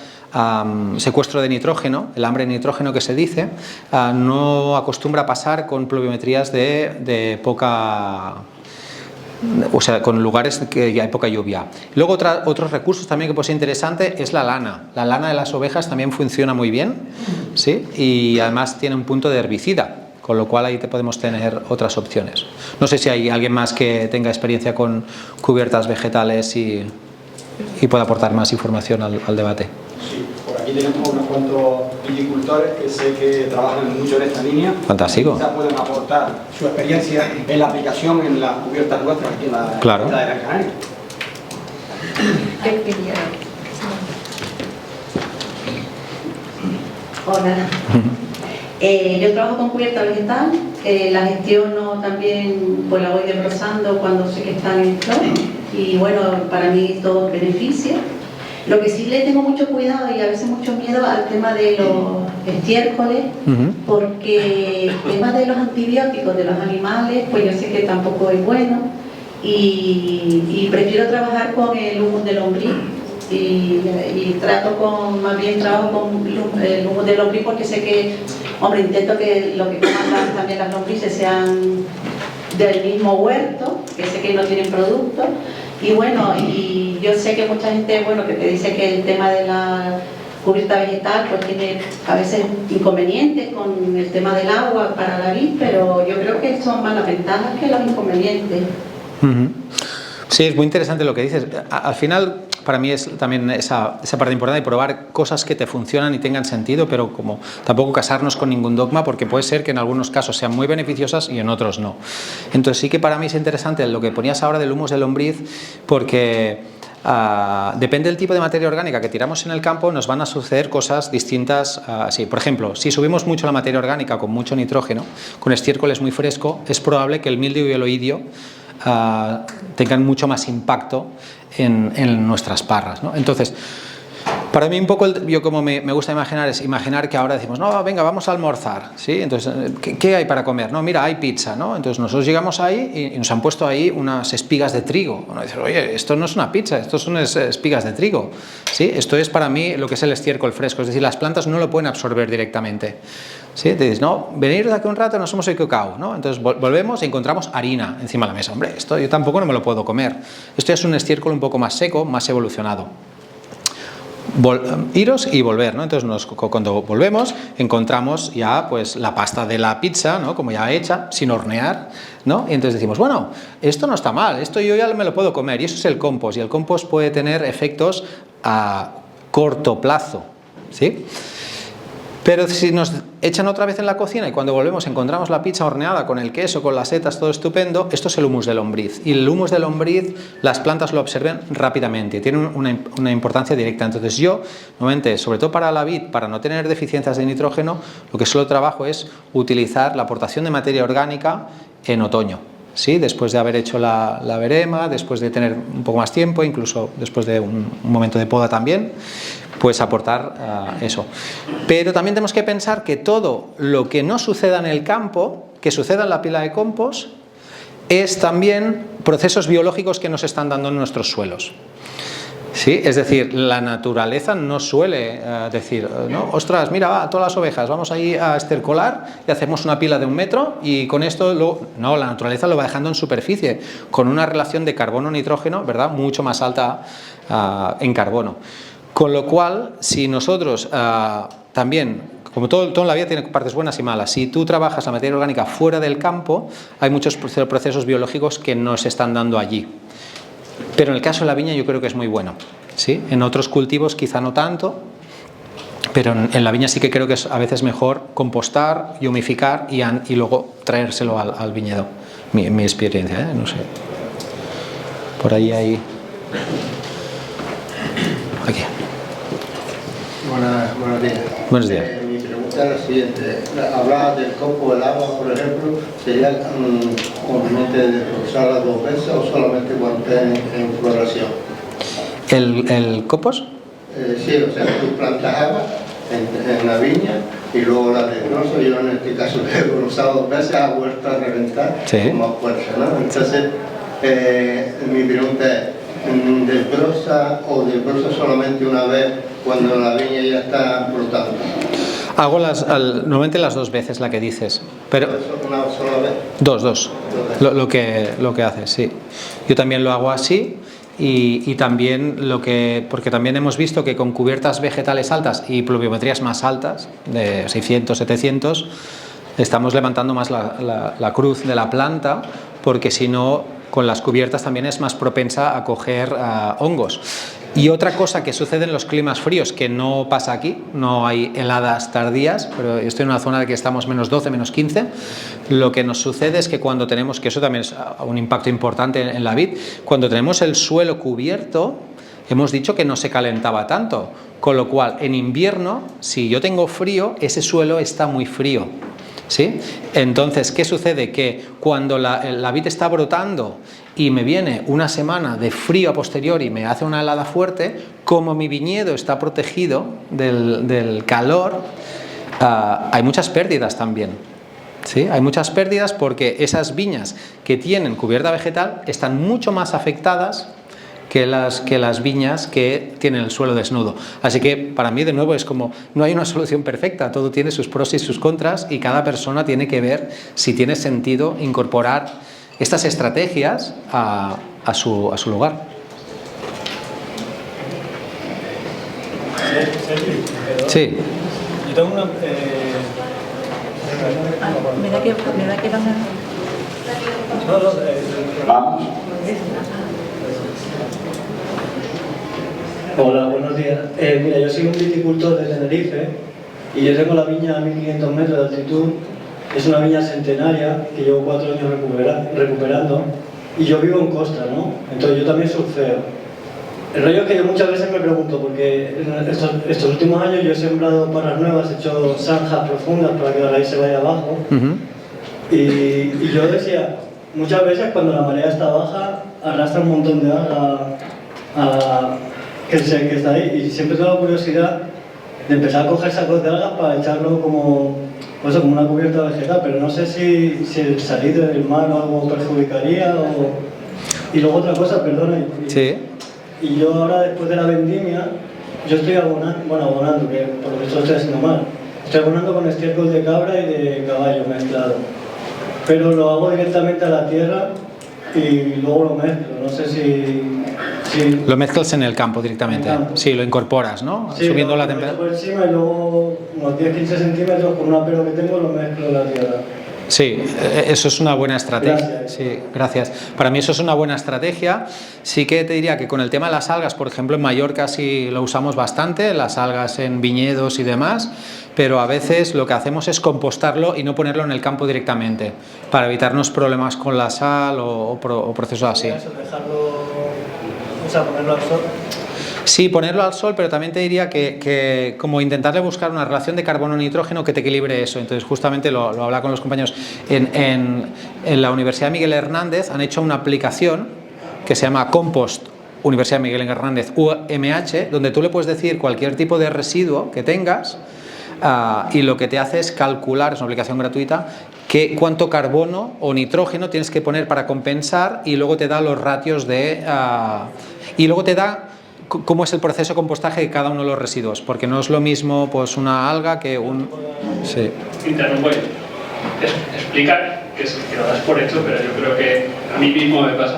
S1: secuestro de nitrógeno, el hambre de nitrógeno que se dice, no acostumbra a pasar con pluviometrías de poca... O sea, con lugares que hay poca lluvia. Luego otros recursos también que puede ser interesante es la lana. La lana de las ovejas también funciona muy bien, ¿sí? Y además tiene un punto de herbicida, con lo cual ahí podemos tener otras opciones. No sé si hay alguien más que tenga experiencia con cubiertas vegetales y pueda aportar más información al debate.
S2: Sí, por aquí tenemos unos cuantos viticultores que sé que trabajan mucho en esta línea.
S1: Fantástico.
S2: Quizás pueden aportar su experiencia en la aplicación en las cubiertas nuestras aquí en la
S1: Claro.
S2: isla de Gran Canaria.
S4: Hola. Yo trabajo con cubierta vegetal, la gestiono también, pues la voy desbrozando cuando sé que están en flor y bueno, para mí todo beneficia. Lo que sí le tengo mucho cuidado y a veces mucho miedo al tema de los estiércoles, porque el tema de los antibióticos de los animales, pues yo sé que tampoco es bueno y prefiero trabajar con el humus de lombriz y más bien trabajo con el humus de lombriz porque sé que, hombre, intento que lo que coman también las lombrices sean del mismo huerto, que sé que no tienen productos. Y bueno, y yo sé que mucha gente, bueno, que te dice que el tema de la cubierta vegetal pues tiene a veces inconvenientes con el tema del agua para la vid, pero yo creo que son más las ventajas que los inconvenientes.
S1: Sí, es muy interesante lo que dices. Al final, para mí es también esa parte importante de probar cosas que te funcionan y tengan sentido, pero como tampoco casarnos con ningún dogma, porque puede ser que en algunos casos sean muy beneficiosas y en otros no. Entonces sí que para mí es interesante lo que ponías ahora del humus de lombriz, porque depende del tipo de materia orgánica que tiramos en el campo, nos van a suceder cosas distintas. Así, por ejemplo, si subimos mucho la materia orgánica con mucho nitrógeno, con estiércoles muy fresco, es probable que el mildio y el oidio tengan mucho más impacto en nuestras parras, ¿no? Entonces, para mí un poco, yo como me gusta imaginar, es imaginar que ahora decimos, no, venga, vamos a almorzar, ¿sí? Entonces, ¿qué hay para comer? No, mira, hay pizza, ¿no? Entonces nosotros llegamos ahí y nos han puesto ahí unas espigas de trigo. Bueno, dices, oye, esto no es una pizza, esto son espigas de trigo, ¿sí? Esto es para mí lo que es el estiércol fresco, es decir, las plantas no lo pueden absorber directamente, ¿sí? Te dices, no, venir de aquí un rato nos hemos equivocado, ¿no? Entonces volvemos y encontramos harina encima de la mesa. Hombre, esto yo tampoco no me lo puedo comer. Esto es un estiércol un poco más seco, más evolucionado. Iros y volver, ¿no? Entonces cuando volvemos encontramos ya pues la pasta de la pizza, ¿no? Como ya hecha, sin hornear, ¿no? Y entonces decimos, bueno, esto no está mal, esto yo ya me lo puedo comer, y eso es el compost, y el compost puede tener efectos a corto plazo, ¿sí? Pero si nos echan otra vez en la cocina y cuando volvemos encontramos la pizza horneada con el queso, con las setas, todo estupendo, esto es el humus de lombriz. Y el humus de lombriz las plantas lo absorben rápidamente, tiene una importancia directa. Entonces yo, normalmente, sobre todo para la vid, para no tener deficiencias de nitrógeno, lo que solo trabajo es utilizar la aportación de materia orgánica en otoño. ¿Sí? Después de haber hecho la verema, después de tener un poco más tiempo, incluso después de un momento de poda también, pues aportar eso. Pero también tenemos que pensar que todo lo que no suceda en el campo, que suceda en la pila de compost, es también procesos biológicos que nos están dando en nuestros suelos. ¿Sí? Es decir, la naturaleza no suele decir, ¿no? Ostras, mira, va, todas las ovejas, vamos ahí a estercolar y hacemos una pila de 1 metro y con esto, no, la naturaleza lo va dejando en superficie, con una relación de carbono-nitrógeno, ¿verdad?, mucho más alta en carbono. Con lo cual, si nosotros también, como todo en la vida tiene partes buenas y malas, si tú trabajas la materia orgánica fuera del campo, hay muchos procesos biológicos que no se están dando allí. Pero en el caso de la viña yo creo que es muy bueno, ¿sí? En otros cultivos quizá no tanto, pero en la viña sí que creo que es a veces mejor compostar y humificar y luego traérselo al viñedo. Mi experiencia, ¿eh? No sé. Por ahí hay... Aquí.
S5: Buenos días.
S1: Buenos días.
S5: Mi pregunta es la siguiente. Hablabas del compost del agua, por ejemplo. ¿Sería conveniente desbrozarla 2 veces o solamente cuando esté en floración?
S1: ¿El compost?
S5: Sí, o sea, tú plantas agua en la viña y luego la desbrozo. Yo en este caso la he desbrozado 2 veces, ha vuelto a reventar con más fuerza, ¿no? Entonces, mi pregunta es, ¿desbroza o desbroza solamente una vez cuando la viña ya está brotando?
S1: Hago normalmente las 2 veces la que dices, pero
S5: ¿Una sola vez?
S1: Dos. Lo que haces, sí. Yo también lo hago así y también porque también hemos visto que con cubiertas vegetales altas y pluviometrías más altas, de 600, 700, estamos levantando más la cruz de la planta, porque si no, con las cubiertas también es más propensa a coger hongos. Y otra cosa que sucede en los climas fríos, que no pasa aquí, no hay heladas tardías, pero estoy en una zona de que estamos -12, -15, lo que nos sucede es que cuando tenemos, que eso también es un impacto importante en la vid, cuando tenemos el suelo cubierto, hemos dicho que no se calentaba tanto, con lo cual en invierno, si yo tengo frío, ese suelo está muy frío, ¿sí? Entonces, ¿qué sucede? Que cuando la vid está brotando y me viene una semana de frío a posteriori y me hace una helada fuerte, como mi viñedo está protegido del calor, hay muchas pérdidas también. ¿Sí? Hay muchas pérdidas porque esas viñas que tienen cubierta vegetal están mucho más afectadas que las viñas que tienen el suelo desnudo. Así que para mí, de nuevo, es como no hay una solución perfecta, todo tiene sus pros y sus contras y cada persona tiene que ver si tiene sentido incorporar estas estrategias a su lugar. Sí.
S6: Yo tengo una...
S4: Me da que van a...
S3: Vamos.
S6: Hola, buenos días. Mira, yo soy un viticultor de Tenerife y yo tengo la viña a 1500 metros de altitud. Es una viña centenaria que llevo 4 años recuperando y yo vivo en costa, ¿no? Entonces yo también surfeo. El rollo es que yo muchas veces me pregunto, porque estos últimos años yo he sembrado parras nuevas, he hecho zanjas profundas para que la raíz se vaya abajo. Y yo decía, muchas veces cuando la marea está baja, arrastra un montón de alga que está ahí, y siempre tengo la curiosidad de empezar a coger sacos de algas para echarlo como una cubierta vegetal, pero no sé si el salir del mar o algo perjudicaría Y luego otra cosa, perdona, y yo ahora después de la vendimia, yo estoy abonando, que por lo visto lo estoy haciendo mal, estoy abonando con estiércol de cabra y de caballo mezclado, pero lo hago directamente a la tierra y luego lo mezclo, no sé si...
S1: Lo mezclas en el campo directamente, sí, lo incorporas, ¿no?
S6: Sí,
S1: subiendo la temperatura.
S6: Por encima y luego unos 10-15 centímetros con un apero que tengo lo mezclo en la tierra.
S1: Sí, eso es una buena estrategia.
S6: Gracias.
S1: Sí, gracias. Para mí eso es una buena estrategia. Sí que te diría que con el tema de las algas, por ejemplo, en Mallorca sí lo usamos bastante, las algas en viñedos y demás, pero a veces lo que hacemos es compostarlo y no ponerlo en el campo directamente, para evitarnos problemas con la sal o procesos así.
S6: Ponerlo al sol.
S1: Sí, ponerlo al sol, pero también te diría que como intentarle buscar una relación de carbono-nitrógeno que te equilibre eso. Entonces justamente lo hablaba con los compañeros en la Universidad Miguel Hernández, han hecho una aplicación que se llama Compost Universidad Miguel Hernández UMH, donde tú le puedes decir cualquier tipo de residuo que tengas y lo que te hace es calcular, es una aplicación gratuita, cuánto carbono o nitrógeno tienes que poner para compensar, y luego te da los ratios y luego te da cómo es el proceso de compostaje de cada uno de los residuos, porque no es lo mismo pues una alga que un... Sí.
S7: Interrumpo. Explica que lo das por hecho, pero yo creo que a mí mismo me pasa.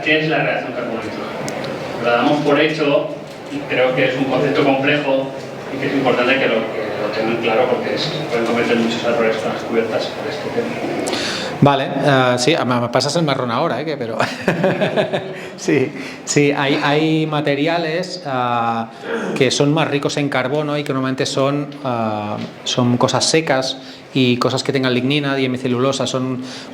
S7: ¿Qué es la reacción carbono-nitrógeno? Lo damos por hecho y creo que es un concepto complejo y que es importante que lo tengan claro, porque se pueden cometer muchos errores con las cubiertas por este tema.
S1: Vale, sí, me pasas el marrón ahora, pero sí, hay materiales que son más ricos en carbono y que normalmente son cosas secas y cosas que tengan lignina, diamicelulosa,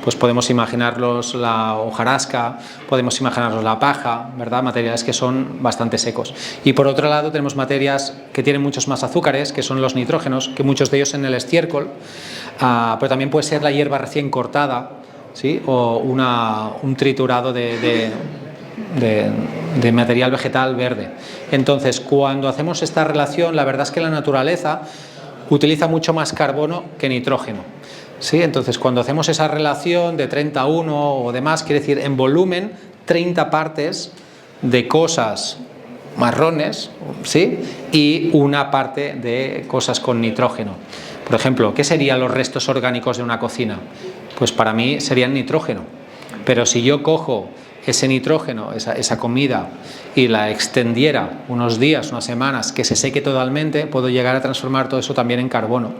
S1: pues podemos imaginarlos la hojarasca, podemos imaginarlos la paja, ¿verdad? Materiales que son bastante secos. Y por otro lado tenemos materias que tienen muchos más azúcares, que son los nitrógenos, que muchos de ellos en el estiércol, pero también puede ser la hierba recién cortada, ¿sí? O un triturado de material vegetal verde. Entonces, cuando hacemos esta relación, la verdad es que la naturaleza utiliza mucho más carbono que nitrógeno, ¿sí? Entonces, cuando hacemos esa relación de 30-1 o demás, quiere decir en volumen 30 partes de cosas marrones, ¿sí? Y una parte de cosas con nitrógeno. Por ejemplo, ¿qué serían los restos orgánicos de una cocina? Pues para mí serían nitrógeno. Pero si yo cojo ese nitrógeno, esa comida, y la extendiera unos días, unas semanas, que se seque totalmente, puedo llegar a transformar todo eso también en carbono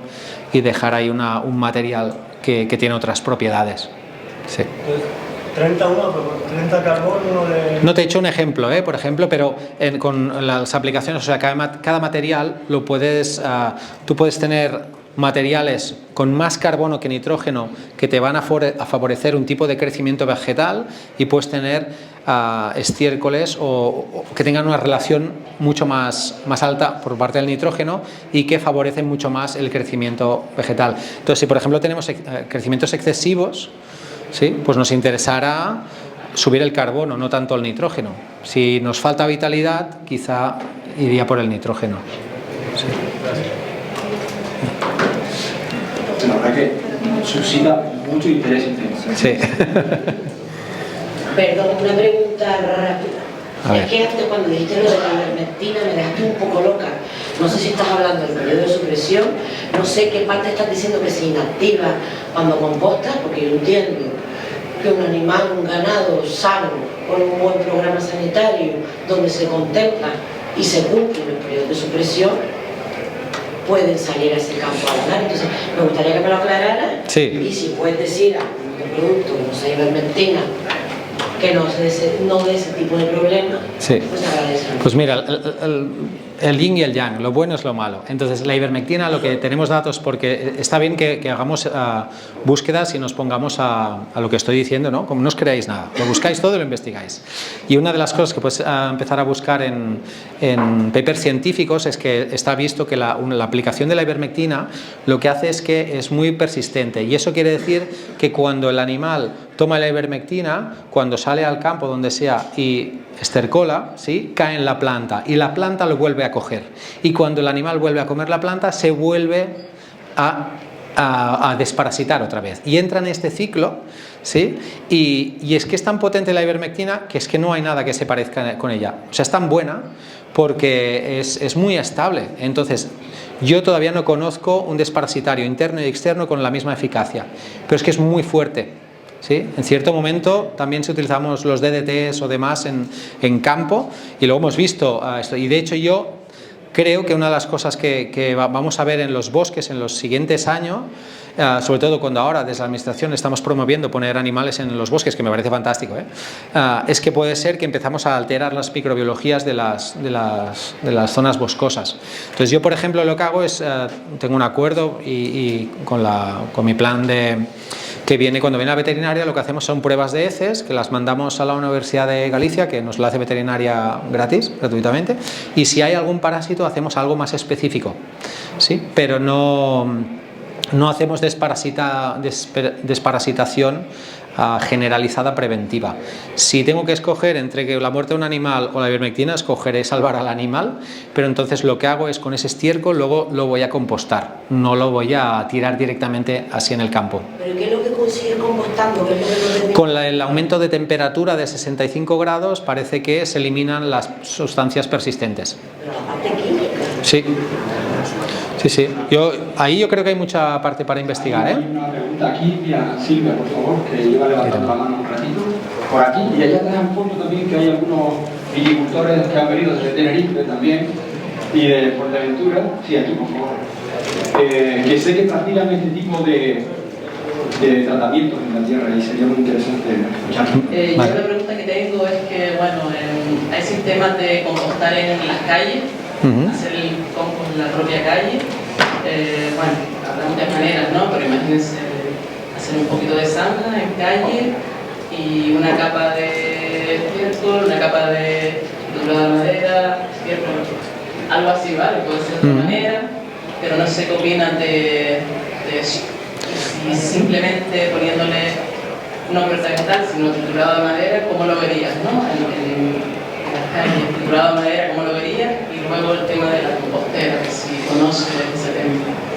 S1: y dejar ahí un material que tiene otras propiedades. Sí.
S6: 30 carbono de...
S1: No te he hecho un ejemplo, por ejemplo, pero con las aplicaciones, o sea, cada material lo puedes, tú puedes tener materiales con más carbono que nitrógeno que te van a favorecer un tipo de crecimiento vegetal, y puedes tener estiércoles o que tengan una relación mucho más alta por parte del nitrógeno y que favorecen mucho más el crecimiento vegetal. Entonces, si por ejemplo tenemos crecimientos excesivos, ¿sí?, pues nos interesará subir el carbono, no tanto el nitrógeno. Si nos falta vitalidad, quizá iría por el nitrógeno. Sí.
S2: La verdad que suscita mucho interés en tema.
S1: Sí.
S8: Perdón, una pregunta rápida. Es que antes cuando dijiste lo de la ivermectina me dejaste un poco loca. No sé si estás hablando del periodo de supresión, no sé qué parte estás diciendo que se inactiva cuando compostas, porque yo entiendo que un animal, un ganado sano, con un buen programa sanitario, donde se contempla y se cumple el periodo de supresión, pueden salir a ese campo a ganar. Entonces, me gustaría que me lo aclarara.
S1: Sí.
S8: Y si puedes decir algún producto, no sé, ivermectina, que no de ese tipo de problema,
S1: sí,
S8: pues agradezco.
S1: Pues mira, el yin y el yang, lo bueno es lo malo. Entonces la ivermectina, lo que tenemos datos, porque está bien que hagamos búsquedas y nos pongamos a lo que estoy diciendo, ¿no? Como no os creáis nada, lo buscáis todo y lo investigáis. Y una de las cosas que puedes empezar a buscar en papers científicos es que está visto que la aplicación de la ivermectina lo que hace es que es muy persistente, y eso quiere decir que cuando el animal toma la ivermectina, cuando sale al campo donde sea y estercola, ¿sí?, cae en la planta y la planta lo vuelve a coger, y cuando el animal vuelve a comer la planta se vuelve a desparasitar otra vez y entra en este ciclo, ¿sí? Y es que es tan potente la ivermectina que es que no hay nada que se parezca con ella. O sea, es tan buena porque es muy estable. Entonces, yo todavía no conozco un desparasitario interno y externo con la misma eficacia, pero es que es muy fuerte. ¿Sí? En cierto momento también si utilizamos los DDTs o demás en campo, y luego hemos visto esto, y de hecho yo creo que una de las cosas que vamos a ver en los bosques en los siguientes años, sobre todo cuando ahora desde la administración estamos promoviendo poner animales en los bosques, que me parece fantástico, es que puede ser que empezamos a alterar las microbiologías de las zonas boscosas. Entonces yo, por ejemplo, lo que hago es, tengo un acuerdo y con mi plan que viene cuando viene la veterinaria, lo que hacemos son pruebas de heces que las mandamos a la Universidad de Galicia, que nos la hace veterinaria gratuitamente, y si hay algún parásito hacemos algo más específico, ¿sí? Pero no hacemos desparasitación generalizada preventiva. Si tengo que escoger entre que la muerte de un animal o la ivermectina, escogeré salvar al animal, pero entonces lo que hago es con ese estiércol luego lo voy a compostar, no lo voy a tirar directamente así en el campo.
S8: ¿Pero qué es lo que consigues compostando?
S1: Con el aumento de temperatura de 65 grados parece que se eliminan las sustancias persistentes.
S8: Pero la parte química.
S1: Sí. Sí. Yo creo que hay mucha parte para investigar, ¿eh?
S2: Hay una pregunta aquí, mira, Silvia, por favor, que lleva levantando la mano un ratito. Por aquí, y allá atrás al fondo también, que hay algunos viticultores que han venido desde Tenerife también, y de Fuerteventura. Sí, aquí, por favor. Que sé que practican este tipo de tratamientos en la tierra, y sería muy interesante escucharlo.
S9: Yo la pregunta que tengo es que, bueno, hay sistemas de compostar en las calles, hacer el compost en la propia calle. Bueno, habrá muchas maneras, ¿no? Pero imagínense hacer un poquito de zanja en calle y una capa de estiércol, una capa de madera, estiércol, algo así, ¿vale? Puede ser de otra manera, pero no sé qué opinan de eso. Y simplemente poniéndole no vegetal, sino triturado de madera, ¿cómo lo verías, no? En las calles, triturado de madera, ¿cómo lo verías? Y luego el tema de la compostera, que si conoces ese tema.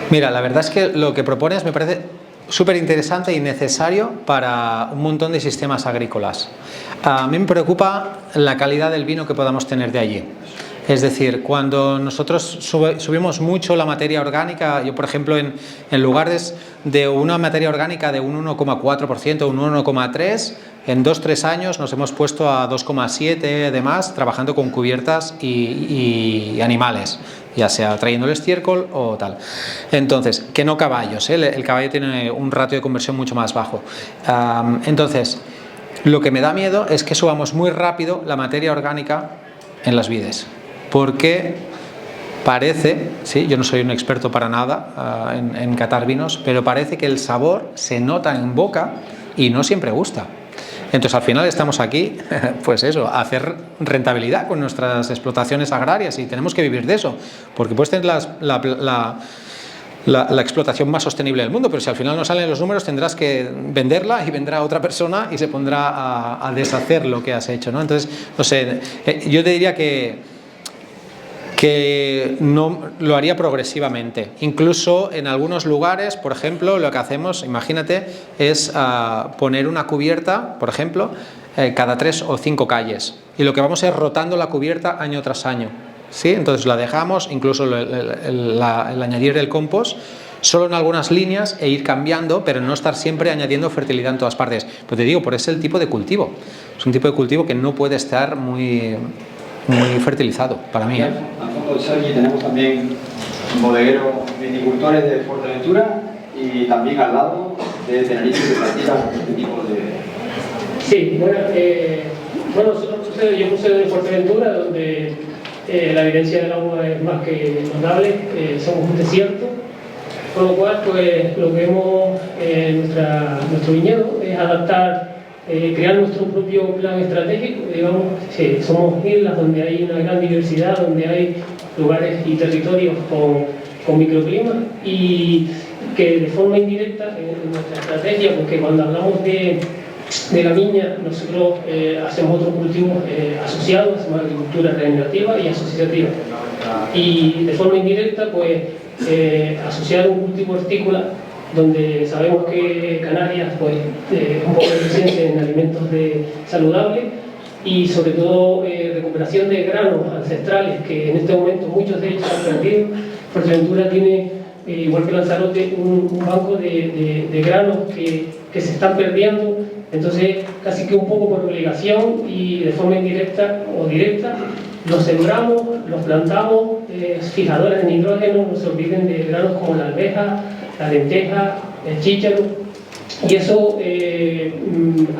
S1: Mira, la verdad es que lo que propones me parece súper interesante y necesario para un montón de sistemas agrícolas. A mí me preocupa la calidad del vino que podamos tener de allí. Es decir, cuando nosotros subimos mucho la materia orgánica, yo por ejemplo en lugares de una materia orgánica de un 1,4%, un 1,3%, en 2-3 años nos hemos puesto a 2,7 de más, trabajando con cubiertas y animales, ya sea trayendo el estiércol o tal. Entonces, que no caballos, el caballo tiene un ratio de conversión mucho más bajo. Entonces, lo que me da miedo es que subamos muy rápido la materia orgánica en las vides, porque parece, sí, yo no soy un experto para nada en catar vinos, pero parece que el sabor se nota en boca y no siempre gusta. Entonces al final estamos aquí, pues eso, a hacer rentabilidad con nuestras explotaciones agrarias y tenemos que vivir de eso, porque puedes tener la explotación más sostenible del mundo, pero si al final no salen los números tendrás que venderla y vendrá otra persona y se pondrá a deshacer lo que has hecho, ¿no? Entonces, no sé, yo te diría que no lo haría progresivamente. Incluso en algunos lugares, por ejemplo, lo que hacemos, imagínate, es poner una cubierta, por ejemplo, cada 3 o 5 calles. Y lo que vamos es rotando la cubierta año tras año, ¿sí? Entonces la dejamos, incluso el añadir el compost, solo en algunas líneas e ir cambiando, pero no estar siempre añadiendo fertilidad en todas partes. Pero te digo, por ese el tipo de cultivo. Es un tipo de cultivo que no puede estar muy fertilizado, para mí.
S2: Al fondo de Sergi tenemos también bodegueros viticultores de Fuerteventura y también al lado de Tenerife que practican este tipo de...
S10: Sí, bueno, yo puse de Fuerteventura, donde la evidencia del agua es más que notable, somos un desierto, con lo cual pues lo que vemos en nuestro viñedo es adaptar, crear nuestro propio plan estratégico. Digamos, somos islas donde hay una gran diversidad, donde hay lugares y territorios con microclimas, y que de forma indirecta en nuestra estrategia, porque cuando hablamos de la viña nosotros hacemos otros cultivos asociados, hacemos agricultura regenerativa y asociativa, y de forma indirecta pues asociar un cultivo hortícola, donde sabemos que Canarias pues un poco deficiencia en alimentos saludables y sobre todo recuperación de granos ancestrales que en este momento muchos de ellos se han perdido. Fuerteventura tiene, igual que Lanzarote, un banco de granos que se están perdiendo, entonces casi que un poco por obligación y de forma indirecta o directa los sembramos, los plantamos, fijadores de nitrógeno, no se olviden de granos como la arveja, la lenteja, el chícharo, y eso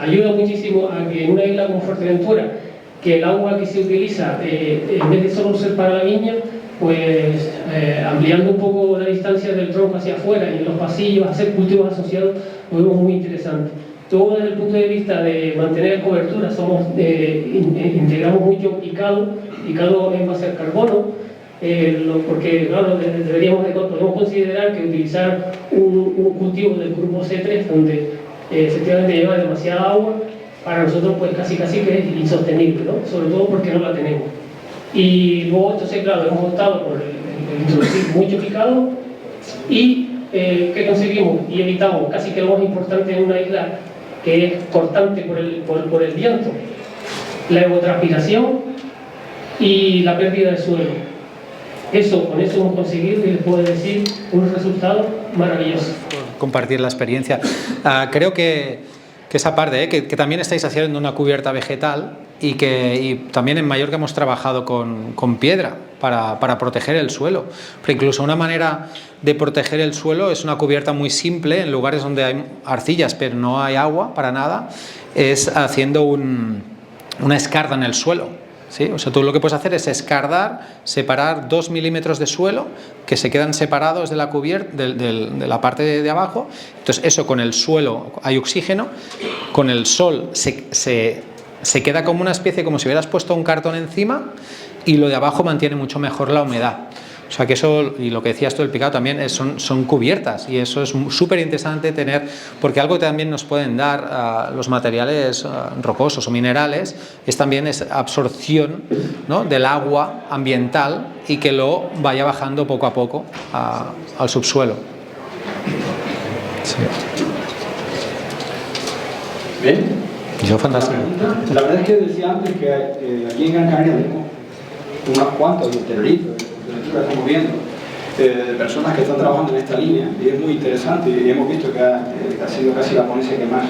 S10: ayuda muchísimo a que en una isla como Fuerteventura, que el agua que se utiliza, en vez de solo ser para la viña, pues ampliando un poco la distancia del tronco hacia afuera y en los pasillos, hacer cultivos asociados, lo vemos muy interesante. Todo desde el punto de vista de mantener cobertura, integramos mucho picado en base al carbono, porque claro, podemos considerar que utilizar un cultivo del grupo C3 donde efectivamente lleva demasiada agua, para nosotros pues casi que es insostenible, ¿no? Sobre todo porque no la tenemos. Y luego entonces claro, hemos optado por el introducir mucho picado y ¿qué conseguimos? Y evitamos casi que lo más importante en una isla que es cortante por el viento, la evapotranspiración y la pérdida de suelo. Con eso hemos conseguido, y les puedo decir, unos resultados maravillosos.
S1: Compartir la experiencia. Creo que esa parte, que también estáis haciendo una cubierta vegetal y también en Mallorca hemos trabajado con piedra para proteger el suelo. Pero incluso una manera de proteger el suelo es una cubierta muy simple en lugares donde hay arcillas pero no hay agua para nada, es haciendo una escarda en el suelo. ¿Sí? O sea, tú lo que puedes hacer es escardar, separar 2 milímetros de suelo que se quedan separados de la cubierta, de la parte de abajo. Entonces eso, con el suelo hay oxígeno, con el sol se queda como una especie, como si hubieras puesto un cartón encima, y lo de abajo mantiene mucho mejor la humedad. O sea que eso, y lo que decías tú del picado también, son cubiertas, y eso es súper interesante tener, porque algo que también nos pueden dar los materiales rocosos o minerales es también absorción, ¿no?, del agua ambiental, y que lo vaya bajando poco a poco al subsuelo. Sí.
S2: Bien.
S1: Yo fantástico.
S2: La verdad es que decía antes que aquí en Gran Canaria tenemos unos cuantos de Tenerife, estamos viendo, de personas que están trabajando en esta línea, y es muy interesante, y hemos visto que ha sido casi la ponencia que más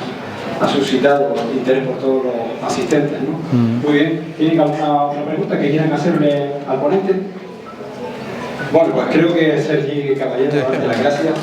S2: ha suscitado interés por todos los asistentes, ¿no? Muy bien. ¿Tienen alguna otra pregunta que quieran hacerle al ponente? Bueno, pues creo que Sergi Caballero, las gracias.